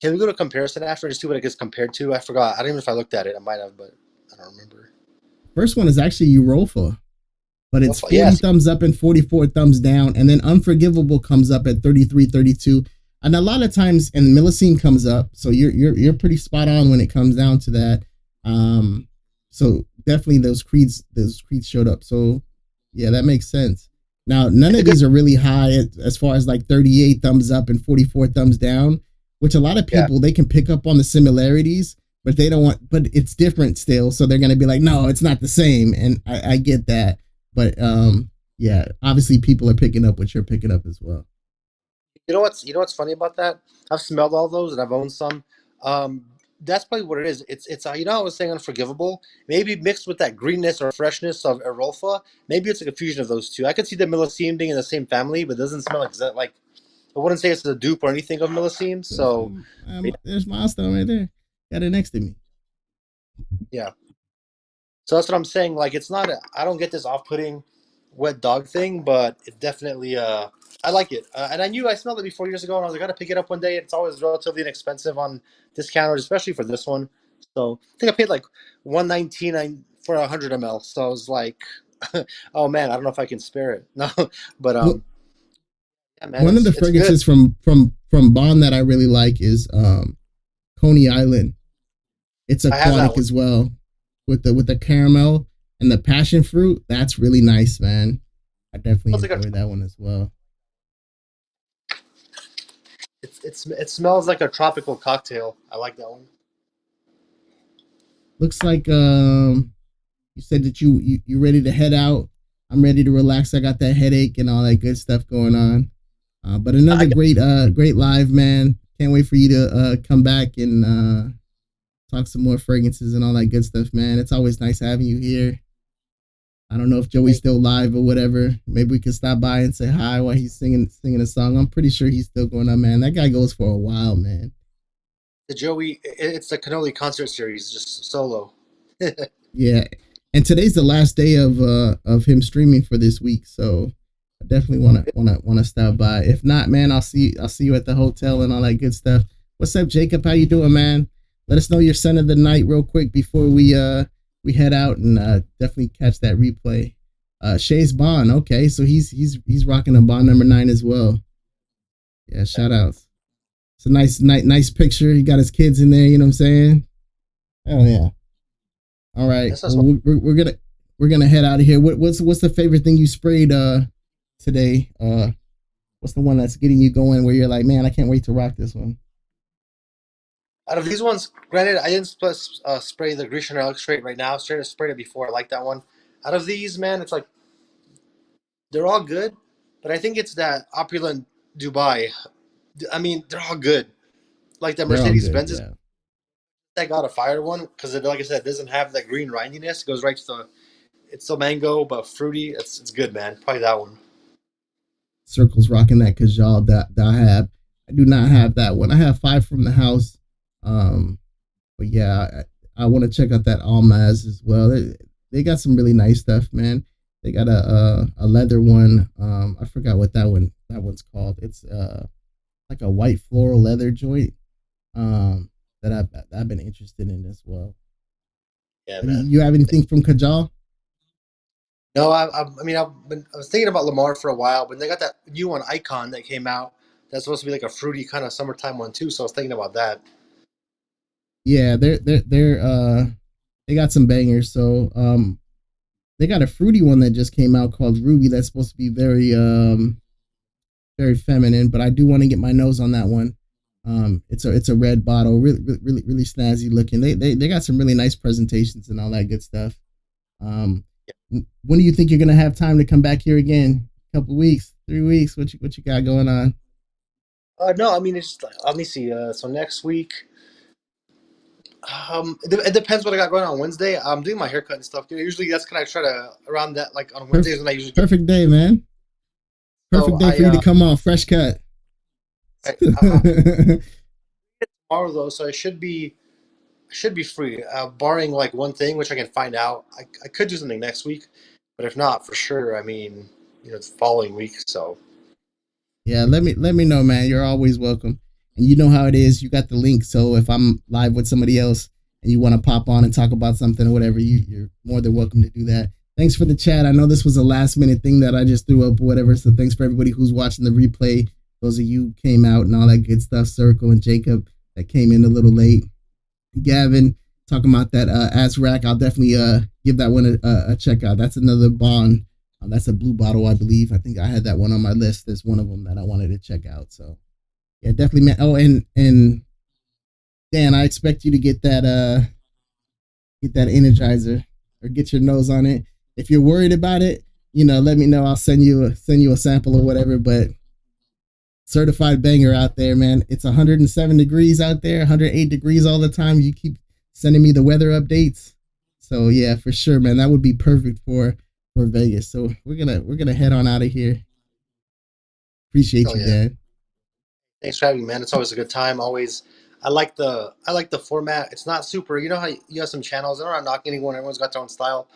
can we go to comparison after and see what it gets compared to? I forgot. I don't even know if I looked at it. I might have, but I don't remember. First one is actually Europa, but it's 40 Yes, thumbs up and 44 thumbs down, and then Unforgivable comes up at 33, 32. And a lot of times, and Millesime comes up, so you're pretty spot on when it comes down to that. Um, so definitely those creeds showed up. So yeah, that makes sense. Now none and the of good. these are really high as far as like 38 thumbs up and 44 thumbs down. which a lot of Yeah. people they can pick up on the similarities, but they don't want. But it's different still, so they're gonna be like, no, it's not the same, and I get that, but yeah, obviously people are picking up what you're picking up as well. You know what's funny about that? I've smelled all those and I've owned some. Um, that's probably what it is. It's you know how I was saying unforgivable. Maybe mixed with that greenness or freshness of Arolfa. Maybe it's like a fusion of those two. I could see the Millesime being in the same family, but it doesn't smell like I wouldn't say it's a dupe or anything of Millesime. So There's Milestone right there. Got it next to me. yeah. So that's what I'm saying. Like it's not. I don't get this off-putting wet dog thing, but it definitely. I like it, and I knew I smelled it before years ago, and I was like, I gotta pick it up one day. It's always relatively inexpensive on discounters, especially for this one. So I think I paid like 119 for 100 ml. So I was like, oh man, I don't know if I can spare it. No, but Well, yeah, man, one of the it's good. fragrances from Bond that I really like is Coney Island. It's I have that aquatic one. as well, with the caramel and the passion fruit. That's really nice, man. I definitely It's like a. enjoy that one as well. It smells like a tropical cocktail. I like that one. Looks like you said that you ready to head out. I'm ready to relax. I got that headache and all that good stuff going on. But I another great live, man. Can't wait for you to come back and talk some more fragrances and all that good stuff, man. It's always nice having you here. I don't know if Joey's got still live or whatever. Maybe we could stop by and say hi while he's singing a song. I'm pretty sure he's still going on, man. That guy goes for a while, man. the Joey. It's the Cannoli concert series, just solo. Yeah. And today's the last day of him streaming for this week, so I definitely wanna stop by. If not, man, I'll see you at the hotel and all that good stuff. What's up, Jacob? How you doing, man? Let us know your son of the night real quick before we head out and definitely catch that replay. Shay's Bond, okay, so he's rocking a Bond number 9 as well. Yeah, shout outs. It's a nice picture. He got his kids in there. You know what I'm saying? Oh yeah. All right. This is Well, we're gonna head out of here. What's the favorite thing you sprayed today? What's the one that's getting you going where you're like, man, I can't wait to rock this one? out of these ones. Granted, I didn't spray the Grecian Relic straight right now. Straight sprayed it before. I like that one. Out of these, man, it's like they're all good, but I think it's that opulent Dubai. I mean, they're all good. Like the They're all Mercedes good. Benz is Yeah. that got a fire one because, like I said, it doesn't have that green rindiness. It goes right to the. It's still mango but fruity. It's good, man. Probably that one. Circles rocking that Kajal that I have. I do not have that one. I have 5 from the house. Um, but yeah, I want to check out that Almaz as well. They got some really nice stuff, man. They got a leather one. I forgot what that one's called. It's like a white floral leather joint. That I've been interested in as well. Yeah, Have you, man. you have anything from Kajal? No, I mean, I was thinking about Lamar for a while, but they got that new one, Icon, that came out. That's supposed to be like a fruity kind of summertime one too. So I was thinking about that. Yeah, they got some bangers. So they got a fruity one that just came out called Ruby that's supposed to be very feminine, but I do want to get my nose on that one. It's a red bottle, really snazzy looking. They got some really nice presentations and all that good stuff. Um, when do you think you're gonna have time to come back here again? A couple weeks, 3 weeks? What you got going on? No, I mean, it's let me see. So next week, it depends what I got going on Wednesday. I'm doing my haircut and stuff. Usually that's kind of try to around that like on Wednesdays Perfect, when I usually get. perfect day, man. So Perfect day for you to come on, fresh cut. I'm tomorrow though, so I should be free, barring like one thing which I can find out. I could do something next week, but if not, for sure. I mean, it's the following week. So Yeah, let me know, man. You're always welcome. And you know how it is. You got the link. So if I'm live with somebody else and you want to pop on and talk about something or whatever, you're more than welcome to do that. Thanks for the chat. I know this was a last minute thing that I just threw up or whatever. So thanks for everybody who's watching the replay. Those of you came out and all that good stuff. Circle and Jacob that came in a little late. Gavin talking about that Azrac. I'll definitely give that one a check out. That's another Bond. That's a blue bottle, I believe. I think I had that one on my list as one of them that I wanted to check out. So Yeah, definitely, man. Oh, and Dan, I expect you to get that energizer or get your nose on it. If you're worried about it, let me know. I'll send you a sample or whatever. But certified banger out there, man. It's 107 degrees out there, 108 degrees all the time. You keep sending me the weather updates. So yeah, for sure, man. That would be perfect for Vegas. So we're gonna head on out of here. Appreciate Oh you, yeah. Dan. Thanks for having me, man. It's always a good time. Always, I like the format. It's not super. You know how you have some channels. I'm not knocking anyone. Everyone's got their own style.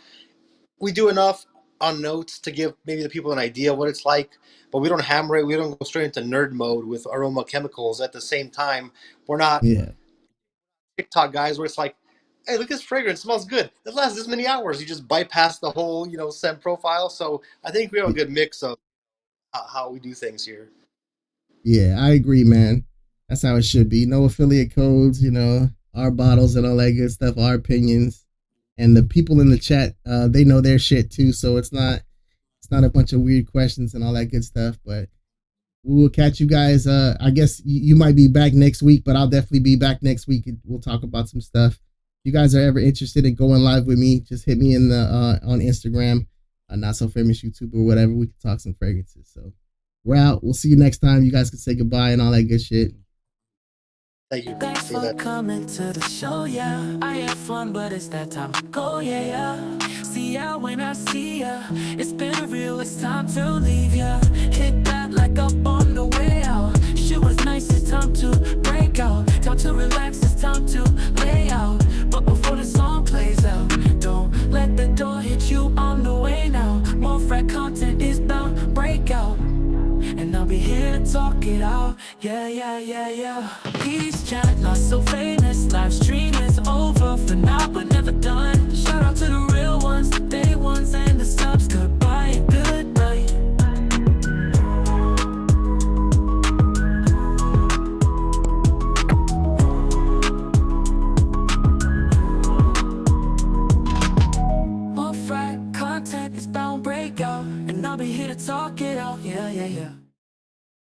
We do enough on notes to give maybe the people an idea of what it's like, but we don't hammer it. We don't go straight into nerd mode with aroma chemicals. At the same time, we're not Yeah, TikTok guys where it's like, hey, look at this fragrance. It smells good. It lasts this many hours. You just bypass the whole, scent profile. So I think we have a good mix of how we do things here. yeah, I agree, man. That's how it should be. No affiliate codes, our bottles and all that good stuff, our opinions, and the people in the chat, they know their shit too. So it's not a bunch of weird questions and all that good stuff. But we will catch you guys. I guess you might be back next week, but I'll definitely be back next week. We'll talk about some stuff. If you guys are ever interested in going live with me, just hit me in the on Instagram, not so famous YouTuber or whatever. We can talk some fragrances. So we're out. We'll see you next time. You guys can say goodbye and all that good shit. Thank you. Thanks See you, for man. coming to the show, yeah. I had fun, but it's that time to go, yeah, yeah. See ya when I see ya. It's been real, it's time to leave ya. Hit that like up on the way out. Shit was nice, it's time to break out. Time to relax, it's time to lay out. But before the song plays out, don't let the door hit you on the way now. More frat content is bound, break out. And I'll be here to talk it out. Yeah, yeah, yeah, yeah. He's chat, not so famous. Live stream is over for now, but never done. Shout out to the real ones, the day ones, and the subs. Goodbye and good night. More frat content is bound break out. And I'll be here to talk it out. Yeah, yeah, yeah.